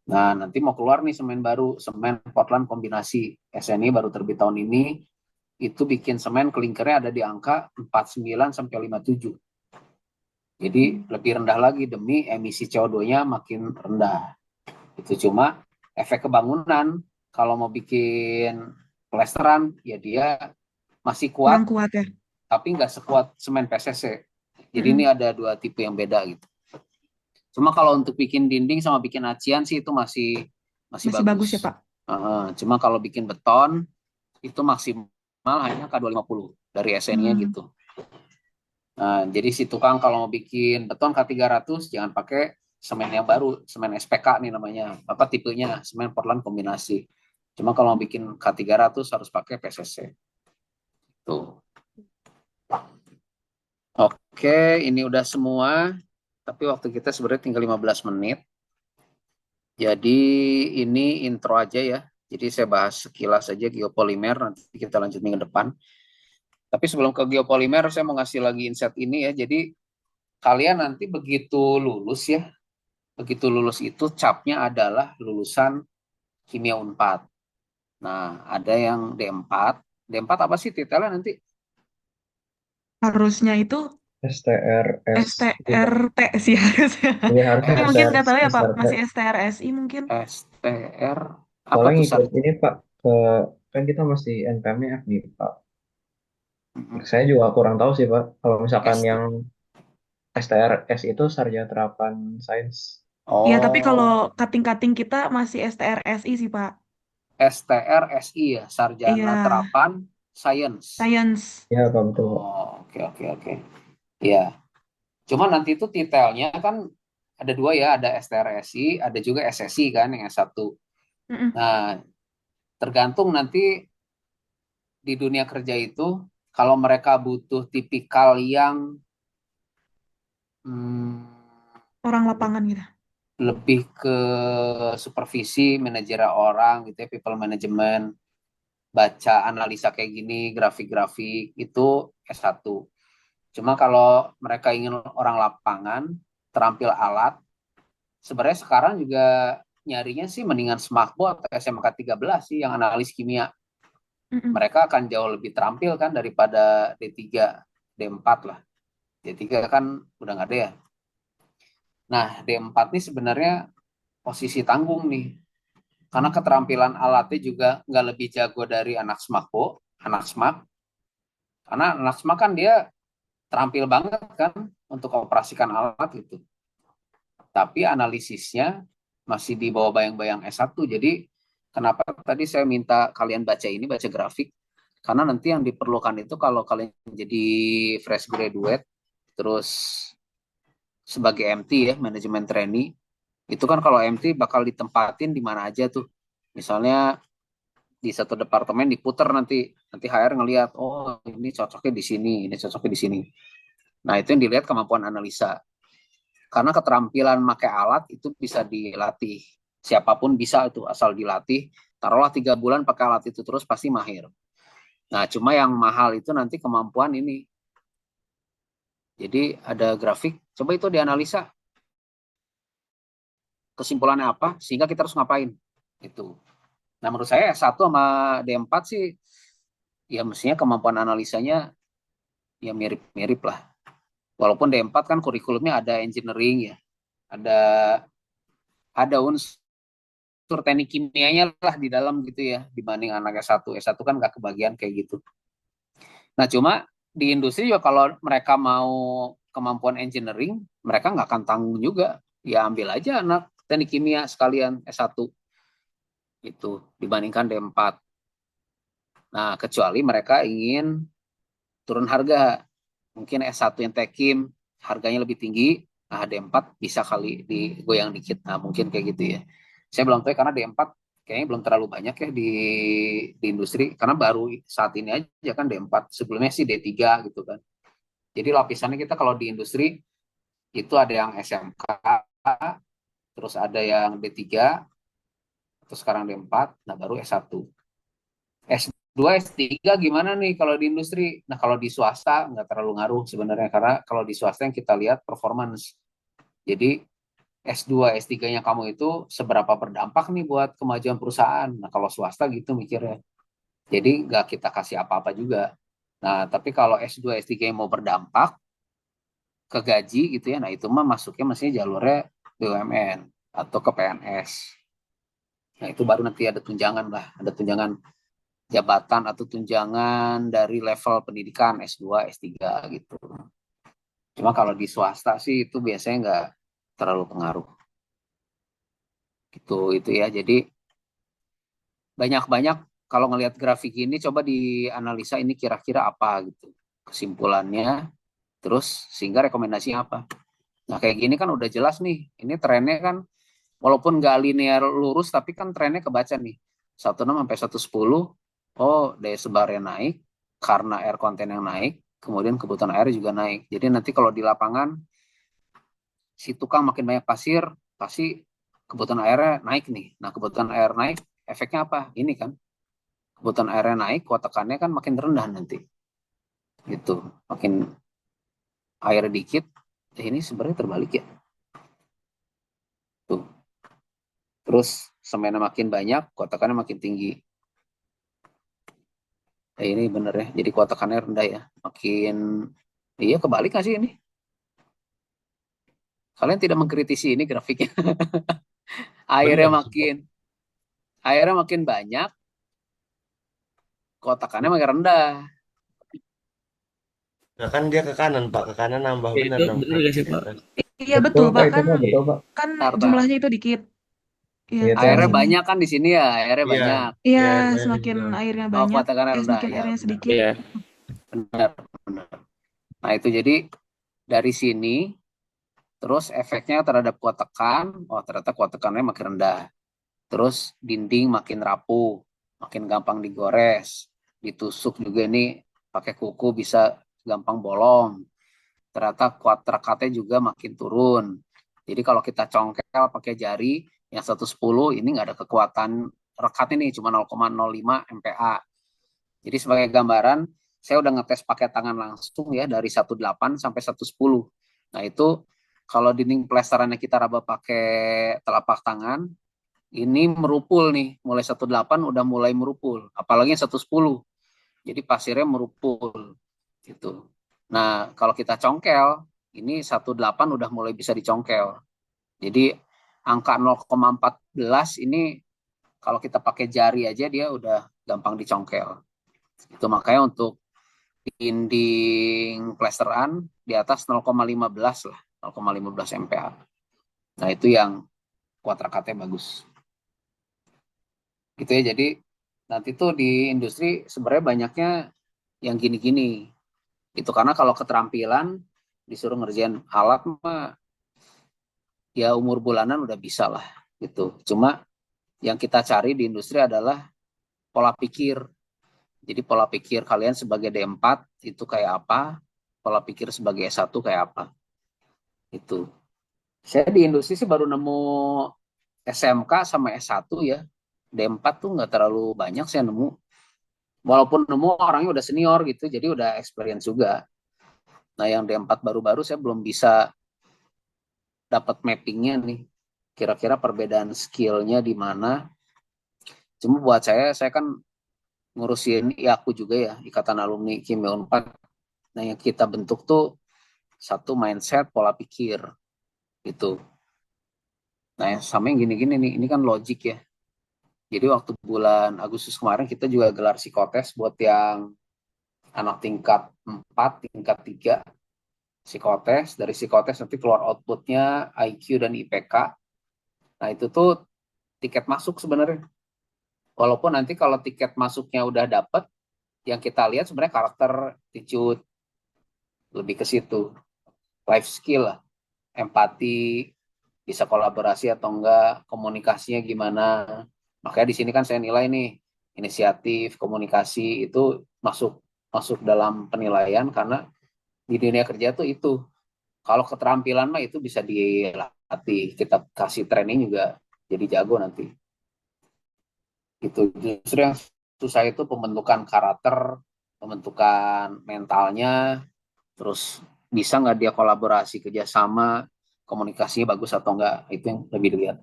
Nah, nanti mau keluar nih semen baru, semen Portland kombinasi. SNI baru terbit tahun ini, itu bikin semen kelinkernya ada di angka 49 sampai 57. Jadi lebih rendah lagi demi emisi CO2-nya makin rendah. Itu cuma efek kebangunan kalau mau bikin plesteran ya dia masih Kurang kuat kuat ya. tapi nggak sekuat semen PCC. Jadi ini Mm-mm. ada dua tipe yang beda gitu. Cuma kalau untuk bikin dinding sama bikin acian sih itu masih masih Masih bagus ya, bagus. Pak? Cuma kalau bikin beton itu maksimal hanya K250 dari SN-nya Hmm. gitu. Nah, jadi si tukang kalau mau bikin beton K300 jangan pakai semen yang baru, semen SPK nih namanya. Apa tipenya? Semen Portland kombinasi. Cuma kalau mau bikin K300 harus pakai PCC. Tuh. Oke, ini udah semua. Tapi waktu kita sebenarnya tinggal 15 menit. Jadi ini intro aja ya. Jadi saya bahas sekilas aja geopolimer, nanti kita lanjut minggu depan. Tapi sebelum ke geopolimer, saya mau ngasih lagi insight ini ya. Jadi kalian nanti begitu lulus itu capnya adalah lulusan kimia Unpad. Nah, ada yang D4. D4 apa sih titelnya nanti? Harusnya itu STRS itu STRT sih harusnya. ya harusnya Tapi mungkin STR nggak tahu ya Pak, STRT. masih STRSI mungkin. STR apa Soalnya tuh ngikut sarjana? ini Pak ke kan kita masih NPM-nya nih Pak. Saya juga kurang tahu sih Pak. Kalau misalkan ST. yang STRS itu Sarjana Terapan Sains. Ya, tapi kalau Oh, kating-kating kita masih STRSI sih Pak. STRSI ya, Sarjana Iya, Terapan Science. science. Ya Pak betul Pak. Oh, oke oke oke. Iya. Cuma nanti itu titelnya kan ada dua ya, ada STRSI, ada juga SSI kan yang S1. Mm-mm. Nah, tergantung nanti di dunia kerja itu kalau mereka butuh tipikal yang hmm, Orang lapangan gitu. lebih ke supervisi, manajerial orang gitu ya, people management, baca analisa kayak gini, grafik-grafik itu S1. Cuma kalau mereka ingin orang lapangan, terampil alat, sebenarnya sekarang juga nyarinya sih mendingan Smakbo atau SMK 13 sih yang analis kimia. Mm-mm. Mereka akan jauh lebih terampil kan daripada D3, D4 lah. D3 kan udah nggak ada ya. Nah, D4 nih sebenarnya posisi tanggung nih. Karena keterampilan alatnya juga nggak lebih jago dari anak Smakbo, anak Smak. Karena anak Smak kan dia terampil banget kan untuk operasikan alat gitu. Tapi analisisnya masih di bawah bayang-bayang S1. Jadi kenapa tadi saya minta kalian baca ini, baca grafik, karena nanti yang diperlukan itu kalau kalian jadi fresh graduate, terus sebagai MT ya, manajemen trainee, itu kan kalau MT bakal ditempatin di mana aja tuh. Misalnya di satu departemen diputer nanti HR ngelihat, oh ini cocoknya di sini, ini cocoknya di sini. Nah itu yang dilihat kemampuan analisa. Karena keterampilan pakai alat itu bisa dilatih. Siapapun bisa itu asal dilatih. Taruhlah 3 bulan pakai alat itu terus pasti mahir. Nah cuma yang mahal itu nanti kemampuan ini. Jadi ada grafik, coba itu dianalisa kesimpulannya apa, sehingga kita harus ngapain. Itu. Nah menurut saya S1 sama D4 sih, ya mestinya kemampuan analisanya ya mirip-mirip lah. Walaupun D4 kan kurikulumnya ada engineering ya, ada unsur teknik kimianya lah di dalam gitu ya, dibanding anak S1. S1 kan nggak kebagian kayak gitu. Nah cuma di industri juga kalau mereka mau kemampuan engineering, mereka nggak akan tanggung juga. Ya ambil aja anak teknik kimia sekalian S1 itu dibandingkan D4. Nah kecuali mereka ingin turun harga, mungkin S1 yang tekim harganya lebih tinggi, nah D4 bisa kali digoyang dikit. Nah mungkin kayak gitu ya. Saya belum tahu ya, karena D4 kayaknya belum terlalu banyak ya di industri, karena baru saat ini aja kan D4, sebelumnya sih D3 gitu kan. Jadi lapisannya kita kalau di industri itu ada yang SMK, terus ada yang D3, terus sekarang D4, nah baru S1. S2, S3 gimana nih kalau di industri? Nah kalau di swasta nggak terlalu ngaruh sebenarnya, karena kalau di swasta yang kita lihat performance. Jadi S2, S3-nya kamu itu seberapa berdampak nih buat kemajuan perusahaan. Nah kalau swasta gitu mikirnya. Jadi nggak kita kasih apa-apa juga. Nah tapi kalau S2, S3 yang mau berdampak ke gaji gitu ya, nah itu mah masuknya mestinya jalurnya BUMN atau ke PNS. Nah itu baru nanti ada tunjangan lah, ada tunjangan jabatan atau tunjangan dari level pendidikan S2, S3 gitu. Cuma kalau di swasta sih itu biasanya nggak terlalu pengaruh. Gitu itu ya. Jadi banyak-banyak kalau ngelihat grafik ini coba dianalisa ini kira-kira apa gitu. Kesimpulannya, terus sehingga rekomendasinya apa. Nah kayak gini kan udah jelas nih. Ini trennya kan walaupun nggak linear lurus tapi kan trennya kebaca nih. 16 sampai 110, oh daya sebarnya naik karena air konten yang naik, kemudian kebutuhan air juga naik. Jadi nanti kalau di lapangan si tukang makin banyak pasir, pasti kebutuhan airnya naik nih. Nah kebutuhan air naik, efeknya apa? Ini kan kebutuhan airnya naik, kuat tekannya kan makin rendah nanti. Gitu, makin air dikit, ini sebenarnya terbalik ya. Tuh. Terus semennya makin banyak, kuat tekannya makin tinggi. Ini bener ya, jadi kuat tekannya rendah ya. Makin, iya kebalik nggak sih ini? Kalian tidak mengkritisi ini grafiknya. airnya Benar sih, Pak. makin, airnya makin banyak, kuat tekannya makin rendah. Nah kan dia ke kanan Pak, ke kanan nambah Ya, bener itu dong bener Pak. gak sih, Pak? Iya Betul betul Pak, Pak, itu kan Pak, betul Pak. kan Tarta. jumlahnya itu dikit. Iya, Iya teh. Airnya semakin banyak kan di sini ya, airnya Iya, banyak. iya iya air banyak di semakin situ. airnya Oh, banyak, kuat tekannya rendah. semakin Ya, airnya benar. sedikit. Iya. Benar, benar. Nah, itu jadi dari sini terus efeknya terhadap kuat tekan, oh ternyata kuat tekannya makin rendah. Terus dinding makin rapuh, makin gampang digores, ditusuk juga ini pakai kuku bisa gampang bolong. Ternyata kuat rekatnya juga makin turun. Jadi kalau kita congkel pakai jari yang 110 ini nggak ada kekuatan rekat ini, cuma 0,05 MPa. Jadi sebagai gambaran, saya udah ngetes pakai tangan langsung ya dari 18 sampai 110. Nah itu kalau dinding plesterannya kita raba pakai telapak tangan, ini merupul nih, mulai 18 udah mulai merupul, apalagi yang 110. Jadi pasirnya merupul gitu. Nah, kalau kita congkel, ini 18 udah mulai bisa dicongkel. Jadi angka 0,14 ini kalau kita pakai jari aja dia udah gampang dicongkel. Itu makanya untuk dinding plesteran di atas 0,15 lah, 0,15 MPa. Nah, itu yang kuat rekatnya bagus. Gitu ya, jadi nanti tuh di industri sebenarnya banyaknya yang gini-gini. Itu karena kalau keterampilan disuruh ngerjain alat mah ya umur bulanan udah bisa lah gitu. Cuma yang kita cari di industri adalah pola pikir. Jadi pola pikir kalian sebagai D4 itu kayak apa, pola pikir sebagai S1 kayak apa. Itu. Saya di industri sih baru nemu SMK sama S1 ya. D4 tuh nggak terlalu banyak saya nemu. Walaupun nemu orangnya udah senior gitu, jadi udah experience juga. Nah yang D4 baru-baru saya belum bisa dapat mappingnya nih. Kira-kira perbedaan skillnya di mana. Cuma buat saya kan ngurusin IAKU juga ya, Ikatan Alumni Kimia Unpad. Nah yang kita bentuk tuh satu mindset, pola pikir gitu. Nah sama yang gini-gini nih, ini kan logik ya. Jadi waktu bulan Agustus kemarin kita juga gelar psikotes buat yang anak tingkat 4, tingkat 3 psikotes. Dari psikotes nanti keluar outputnya IQ dan IPK. Nah itu tuh tiket masuk sebenarnya. Walaupun nanti kalau tiket masuknya udah dapet, yang kita lihat sebenarnya karakter, attitude, lebih ke situ. Life skill lah, empati, bisa kolaborasi atau enggak, komunikasinya gimana. Makanya di sini kan saya nilai nih, inisiatif, komunikasi itu masuk masuk dalam penilaian karena di dunia kerja tuh itu. Kalau keterampilan mah itu bisa dilatih, kita kasih training juga jadi jago nanti. Itu justru yang susah itu pembentukan karakter, pembentukan mentalnya, terus bisa nggak dia kolaborasi kerjasama, komunikasinya bagus atau enggak, itu yang lebih dilihat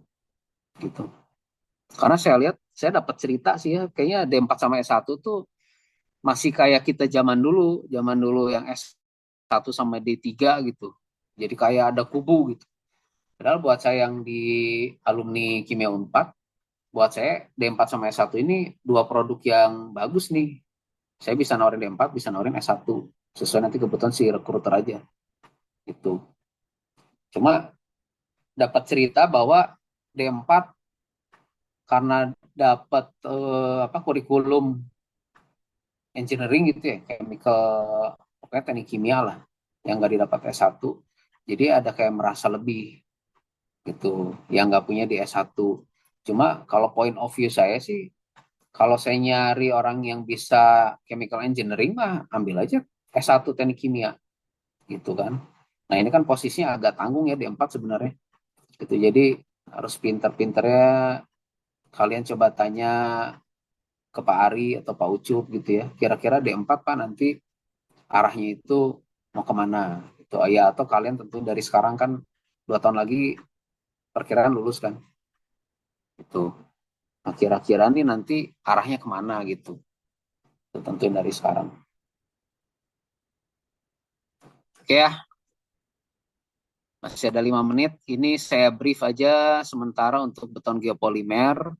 gitu. Karena saya lihat, saya dapat cerita sih ya, kayaknya D4 sama S1 tuh masih kayak kita zaman dulu yang S1 sama D3 gitu. Jadi kayak ada kubu gitu. Padahal buat saya yang di alumni Kimia Unpad, buat saya D4 sama S1 ini dua produk yang bagus nih. Saya bisa nawarin D4, bisa nawarin S1. Sesuai nanti kebutuhan si rekruter aja. Itu. Cuma dapat cerita bahwa D4 karena dapat kurikulum engineering gitu ya, chemical, pokoknya teknik kimia lah, yang nggak didapat S1. Jadi ada kayak merasa lebih gitu, yang nggak punya di S1. Cuma kalau point of view saya sih, kalau saya nyari orang yang bisa chemical engineering mah ambil aja S1 teknik kimia gitu kan. Nah ini kan posisinya agak tanggung ya D4 sebenarnya. Gitu. Jadi harus pinter-pinternya kalian coba tanya ke Pak Ari atau Pak Ucup gitu ya. Kira-kira D4 Pak nanti arahnya itu mau kemana gitu. Ya atau kalian tentu dari sekarang kan 2 tahun lagi perkiraan lulus kan. Itu. Nah, kira-kira nih nanti arahnya kemana gitu. Itu tentuin dari sekarang. Oke ya, masih ada 5 menit. Ini saya brief aja sementara untuk beton geopolimer.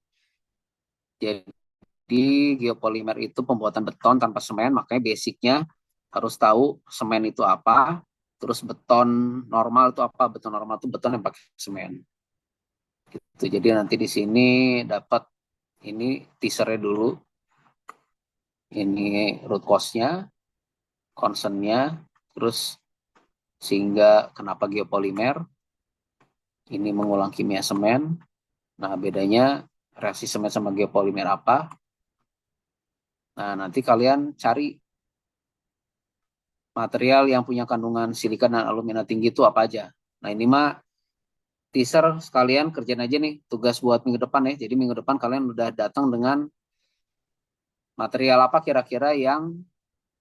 Jadi geopolimer itu pembuatan beton tanpa semen, makanya basicnya harus tahu semen itu apa, terus beton normal itu apa. Beton normal itu beton yang pakai semen. Gitu. Jadi nanti di sini dapat ini teasernya dulu, ini root cause-nya, concern-nya, terus sehingga kenapa geopolimer, ini mengulang kimia semen. Nah bedanya reaksi semen sama geopolimer apa. Nah nanti kalian cari material yang punya kandungan silika dan alumina tinggi itu apa aja. Nah ini mah teaser sekalian kerjain aja nih tugas buat minggu depan ya. Jadi minggu depan kalian udah datang dengan material apa kira-kira yang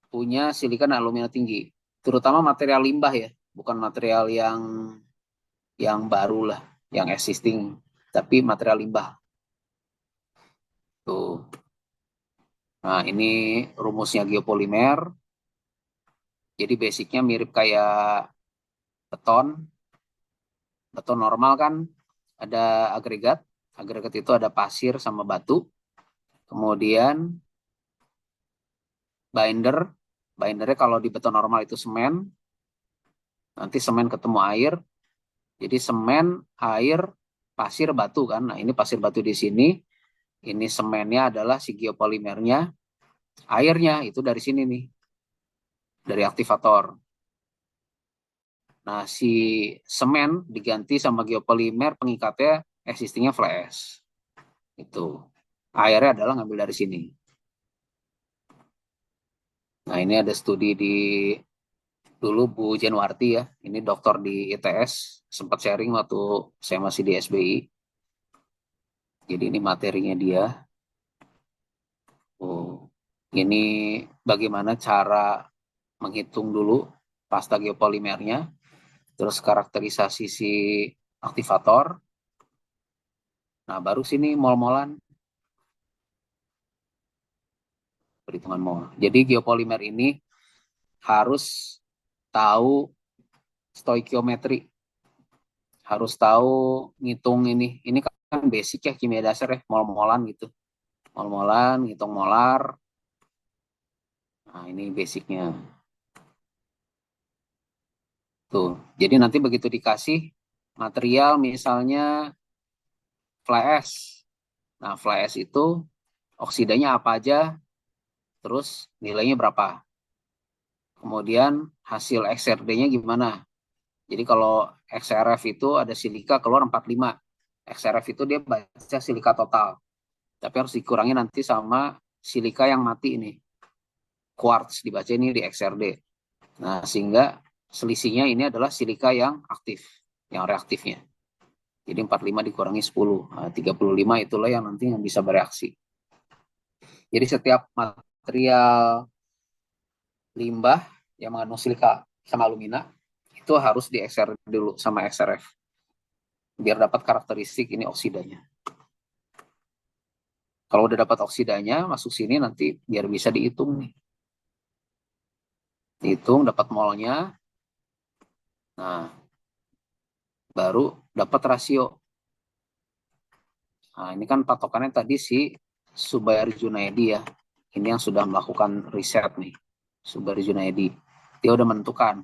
punya silika dan alumina tinggi. Terutama material limbah ya, bukan material yang baru lah, yang existing, tapi material limbah. Tuh. Nah, ini rumusnya geopolimer. Jadi basicnya mirip kayak beton. Beton normal kan ada agregat. Agregat itu ada pasir sama batu. Kemudian binder. Bindernya kalau di beton normal itu semen. Nanti semen ketemu air. Jadi semen, air, pasir, batu kan. Nah, ini pasir batu di sini. Ini semennya adalah si geopolimernya. Airnya itu dari sini nih. Dari aktivator. Nah, si semen diganti sama geopolimer pengikatnya existingnya fly ash. Itu. Airnya adalah ngambil dari sini. Nah, ini ada studi di dulu Bu Januarti ya. Ini dokter di ITS. Sempat sharing waktu saya masih di SBI. Jadi ini materinya dia. Oh, ini bagaimana cara menghitung dulu pasta geopolimernya. Terus karakterisasi si aktivator. Nah, baru sini mol-molan. Perhitungan mol. Jadi geopolimer ini harus tahu stoikiometri. Harus tahu ngitung ini. Ini kan basic ya kimia dasar ya, mol-molan gitu. Mol-molan, ngitung molar. Nah, ini basicnya. Tuh. Jadi nanti begitu dikasih material misalnya fly ash. Nah, fly ash itu oksidanya apa aja, terus nilainya berapa. Kemudian hasil XRD-nya gimana. Jadi kalau XRF itu ada silika keluar 45. XRF itu dia baca silika total. Tapi harus dikurangi nanti sama silika yang mati ini. Quartz dibaca ini di XRD. Nah, sehingga selisihnya ini adalah silika yang aktif, yang reaktifnya. Jadi 45 dikurangi 10. Nah, 35 itulah yang nanti yang bisa bereaksi. Jadi setiap material limbah yang mengandung silika sama alumina itu harus di XR dulu sama XRF biar dapat karakteristik ini oksidanya. Kalau udah dapat oksidanya masuk sini nanti biar bisa dihitung nih. Dihitung dapat molnya. Nah, baru dapat rasio. Nah, ini kan patokannya tadi si Subair Junaidi ya. Ini yang sudah melakukan riset nih. Subair Junaidi. Dia udah menentukan.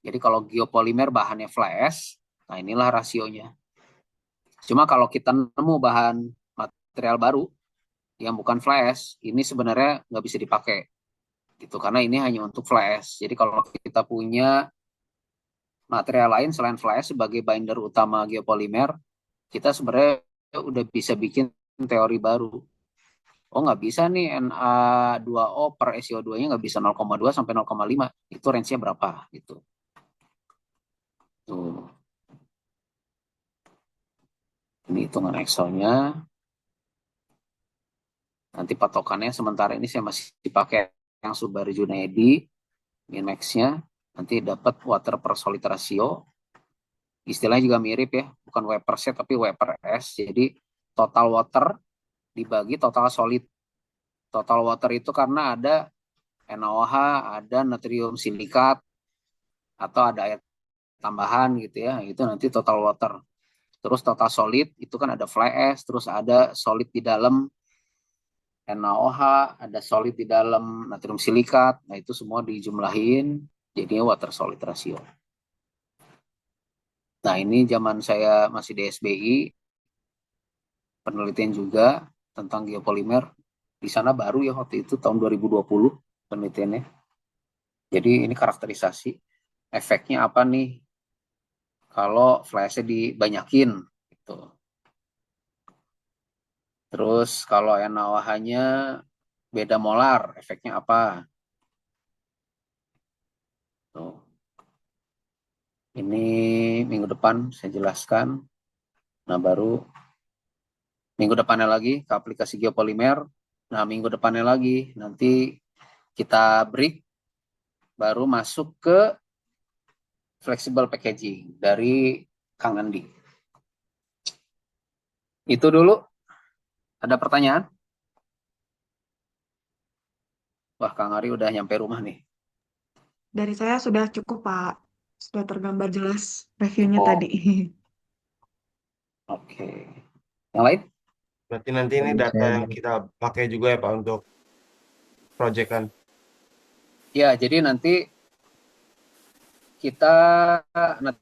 Jadi kalau geopolimer bahannya fly ash, nah inilah rasionya. Cuma kalau kita nemu bahan material baru yang bukan fly ash, ini sebenarnya nggak bisa dipakai. Gitu, karena ini hanya untuk fly ash. Jadi kalau kita punya material lain selain fly ash sebagai binder utama geopolimer, kita sebenarnya udah bisa bikin teori baru. Oh nggak bisa nih Na2O per SiO2-nya nggak bisa 0,2 sampai 0,5. Itu range-nya berapa gitu. Tuh. Ini hitungan Excel-nya. Nanti patokannya sementara ini saya masih dipakai yang Subaru Junaidi. Min-max-nya. Nanti dapat water per solid ratio. Istilahnya juga mirip ya. Bukan W per set tapi W per S. Jadi total water dibagi total solid. Total water itu karena ada NaOH, ada natrium silikat, atau ada air tambahan gitu ya. Itu nanti total water. Terus total solid itu kan ada fly ash, terus ada solid di dalam NaOH, ada solid di dalam natrium silikat. Nah, itu semua dijumlahin jadinya water solid ratio. Nah, ini zaman saya masih di SBI, penelitian juga tentang geopolimer. Di sana baru ya waktu itu tahun 2020 penelitiannya. Jadi ini karakterisasi efeknya apa nih kalau flashnya dibanyakin gitu. Terus kalau NaOH-nya beda molar, efeknya apa? Tuh. Ini minggu depan saya jelaskan. Nah, baru minggu depannya lagi ke aplikasi geopolimer. Nah, minggu depannya lagi nanti kita break, baru masuk ke flexible packaging dari Kang Andi. Itu dulu. Ada pertanyaan? Wah, Kang Ari udah nyampe rumah nih. Dari saya sudah cukup, Pak. Sudah tergambar jelas reviewnya Oh, tadi. oke. Yang lain? Berarti nanti ini Dari data saya yang kita pakai juga ya Pak untuk proyekan. Ya, jadi nanti kita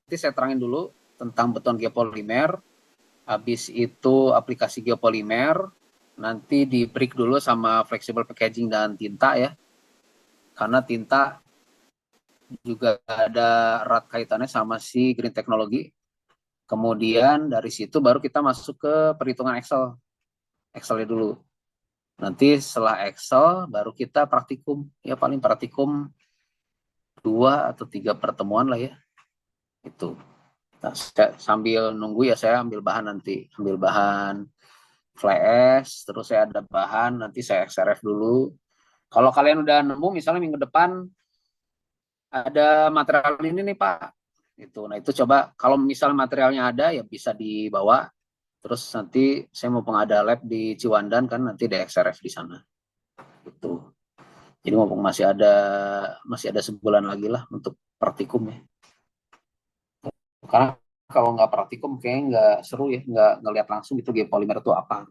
saya terangin dulu tentang beton geopolimer. Habis itu aplikasi geopolimer, nanti di break dulu sama flexible packaging dan tinta ya. Karena tinta juga ada erat kaitannya sama si green technology. Kemudian dari situ baru kita masuk ke perhitungan Excel. Excelnya dulu. Nanti setelah Excel baru kita praktikum. Ya paling praktikum 2 atau 3 pertemuan lah ya. Itu. Nah, sambil nunggu ya saya ambil bahan nanti. Ambil bahan flash, terus saya ada bahan, nanti saya XRF dulu. Kalau kalian udah nemu, misalnya minggu depan ada material ini nih Pak. Nah itu coba kalau misalnya materialnya ada ya bisa dibawa. Terus nanti saya mau ada lab di Ciwandan kan nanti ada XRF di sana. Itu. Jadi mumpung masih ada sebulan lagi lah untuk praktikum ya. Karena kalau nggak praktikum kayaknya nggak seru ya, nggak ngelihat langsung itu geopolimer itu apa.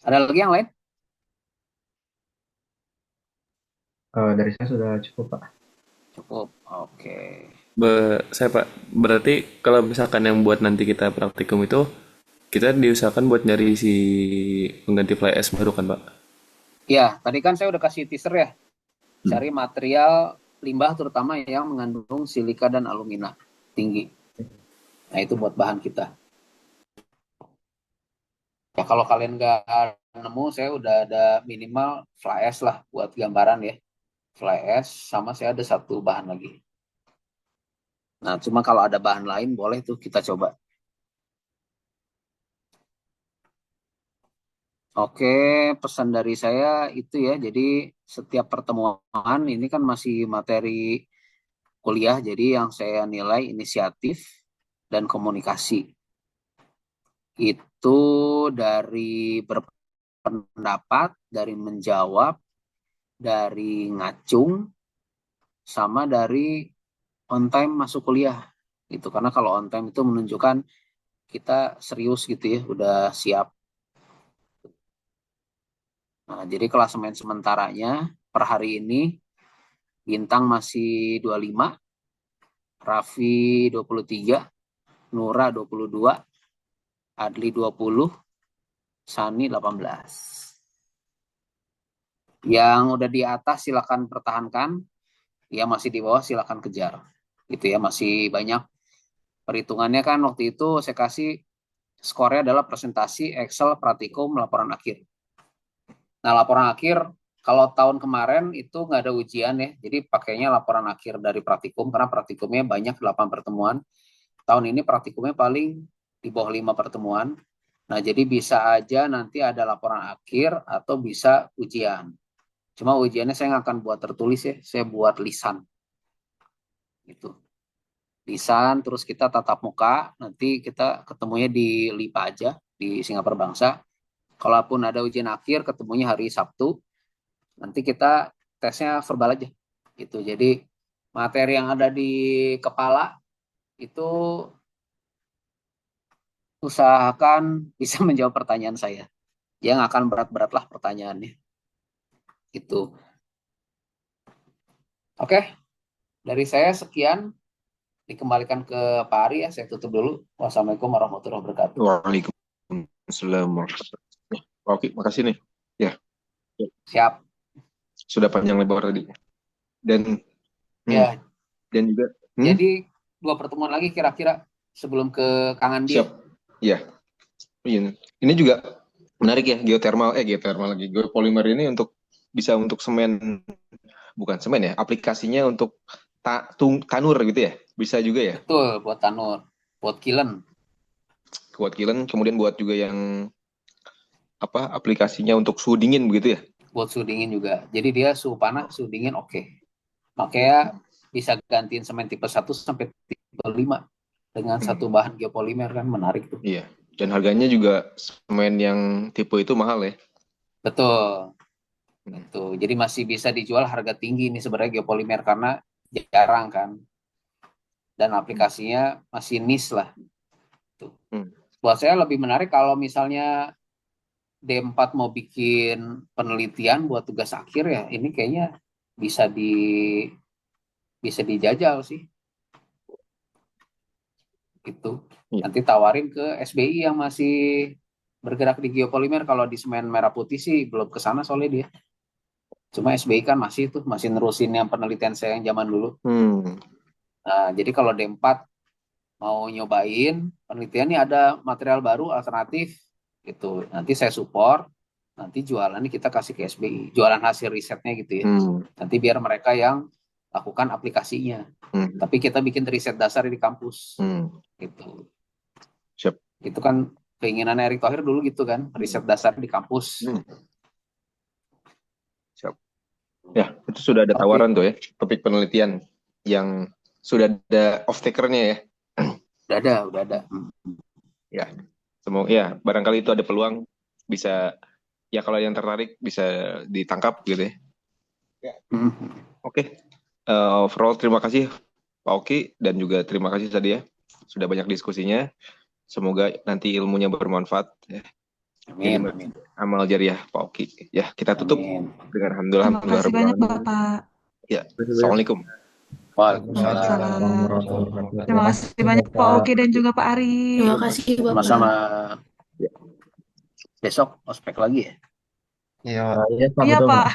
Ada lagi yang lain? dari saya sudah cukup, Pak. Cukup. Oke. Saya Pak, berarti kalau misalkan yang buat nanti kita praktikum itu, kita diusahakan buat nyari si pengganti fly ash baru kan Pak? Ya, tadi kan saya udah kasih teaser ya. Cari material limbah terutama yang mengandung silika dan alumina tinggi. Nah, itu buat bahan kita. Ya, kalau kalian nggak nemu, saya udah ada minimal fly ash lah buat gambaran ya. Fly ash sama saya ada satu bahan lagi. Nah, cuma kalau ada bahan lain boleh tuh kita coba. Oke, pesan dari saya itu ya. Jadi setiap pertemuan ini kan masih materi kuliah, jadi yang saya nilai inisiatif dan komunikasi. Itu dari berpendapat, dari menjawab, dari ngacung, sama dari on time masuk kuliah. Itu karena kalau on time itu menunjukkan kita serius gitu ya, udah siap. Nah, jadi klasemen sementaranya per hari ini Bintang masih 25, Raffi 23, Nura 22, Adli 20, Sani 18. Yang udah di atas silakan pertahankan, yang masih di bawah silakan kejar. Gitu ya, masih banyak perhitungannya kan waktu itu saya kasih skornya adalah presentasi, Excel, praktikum, laporan akhir. Nah, laporan akhir kalau tahun kemarin itu nggak ada ujian ya, jadi pakainya laporan akhir dari praktikum karena praktikumnya banyak 8 pertemuan. Tahun ini praktikumnya paling di bawah 5 pertemuan. Nah, jadi bisa aja nanti ada laporan akhir atau bisa ujian. Cuma ujiannya saya nggak akan buat tertulis ya, saya buat lisan. Gitu. Lisan, terus kita tatap muka, nanti kita ketemunya di LIPA aja, di Singapura Bangsa. Kalaupun ada ujian akhir, ketemunya hari Sabtu, nanti kita tesnya verbal aja. Gitu. Jadi materi yang ada di kepala itu usahakan bisa menjawab pertanyaan saya. Yang akan berat-berat lah pertanyaannya. Itu. Oke, dari saya sekian. Dikembalikan ke Pak Ari ya, saya tutup dulu. Wassalamualaikum warahmatullahi wabarakatuh. Waalaikumsalam warahmatullahi wabarakatuh. Oke, makasih nih. Ya, Siap. sudah panjang lebar tadi. Dan Ya, dan juga jadi 2 pertemuan lagi kira-kira sebelum ke Kang Andi. siap. Ya. Ini juga menarik ya, geothermal lagi. Geopolimer ini bisa untuk semen, bukan semen ya, aplikasinya untuk Tanur gitu ya? Bisa juga ya? Betul, buat tanur, buat kiln. Buat kiln, kemudian buat juga yang aplikasinya untuk suhu dingin begitu ya? Buat suhu dingin juga. Jadi dia suhu panas, suhu dingin oke. Makanya bisa gantiin semen tipe 1 sampai tipe 5 dengan satu bahan geopolimer, kan menarik tuh. Iya. Dan harganya juga semen yang tipe itu mahal ya? Betul. Itu. Jadi masih bisa dijual harga tinggi ini sebenarnya geopolimer karena jarang kan. Dan aplikasinya masih niche lah. Tuh. Buat saya lebih menarik kalau misalnya D4 mau bikin penelitian buat tugas akhir ya, ini kayaknya bisa dijajal sih. Gitu. Iya. Nanti tawarin ke SBI yang masih bergerak di geopolimer. Kalau di semen merah putih sih belum ke sana soalnya dia. Cuma SBI kan masih nerusin yang penelitian saya yang zaman dulu. Nah, jadi kalau D4 mau nyobain penelitiannya, ada material baru alternatif gitu. Nanti saya support, nanti jualannya kita kasih ke SBI. Jualan hasil risetnya gitu ya. Nanti biar mereka yang lakukan aplikasinya. Tapi kita bikin riset dasar di kampus. Gitu. Siap. Itu kan keinginan Erick Thohir dulu gitu kan, riset dasar di kampus. Siap. Ya, itu sudah ada tawaran tuh ya, topik penelitian yang sudah ada off-takernya ya. Udah ada. Ya, semoga ya barangkali itu ada peluang bisa ya, kalau yang tertarik bisa ditangkap gitu ya. Oke. Overall terima kasih Pak Oki, dan juga terima kasih tadi ya sudah banyak diskusinya. Semoga nanti ilmunya bermanfaat ya. Amin. Amal jariah Pak Oki. Ya, kita tutup dengan alhamdulillah. Terima kasih banyak Bapak. Ya, assalamualaikum. Waalaikumsalam. Terima kasih banyak Pak Oki dan juga Pak Ari. Terima kasih Bapak. Sama-sama. Besok ospek lagi ya? Iya, Iya Pak.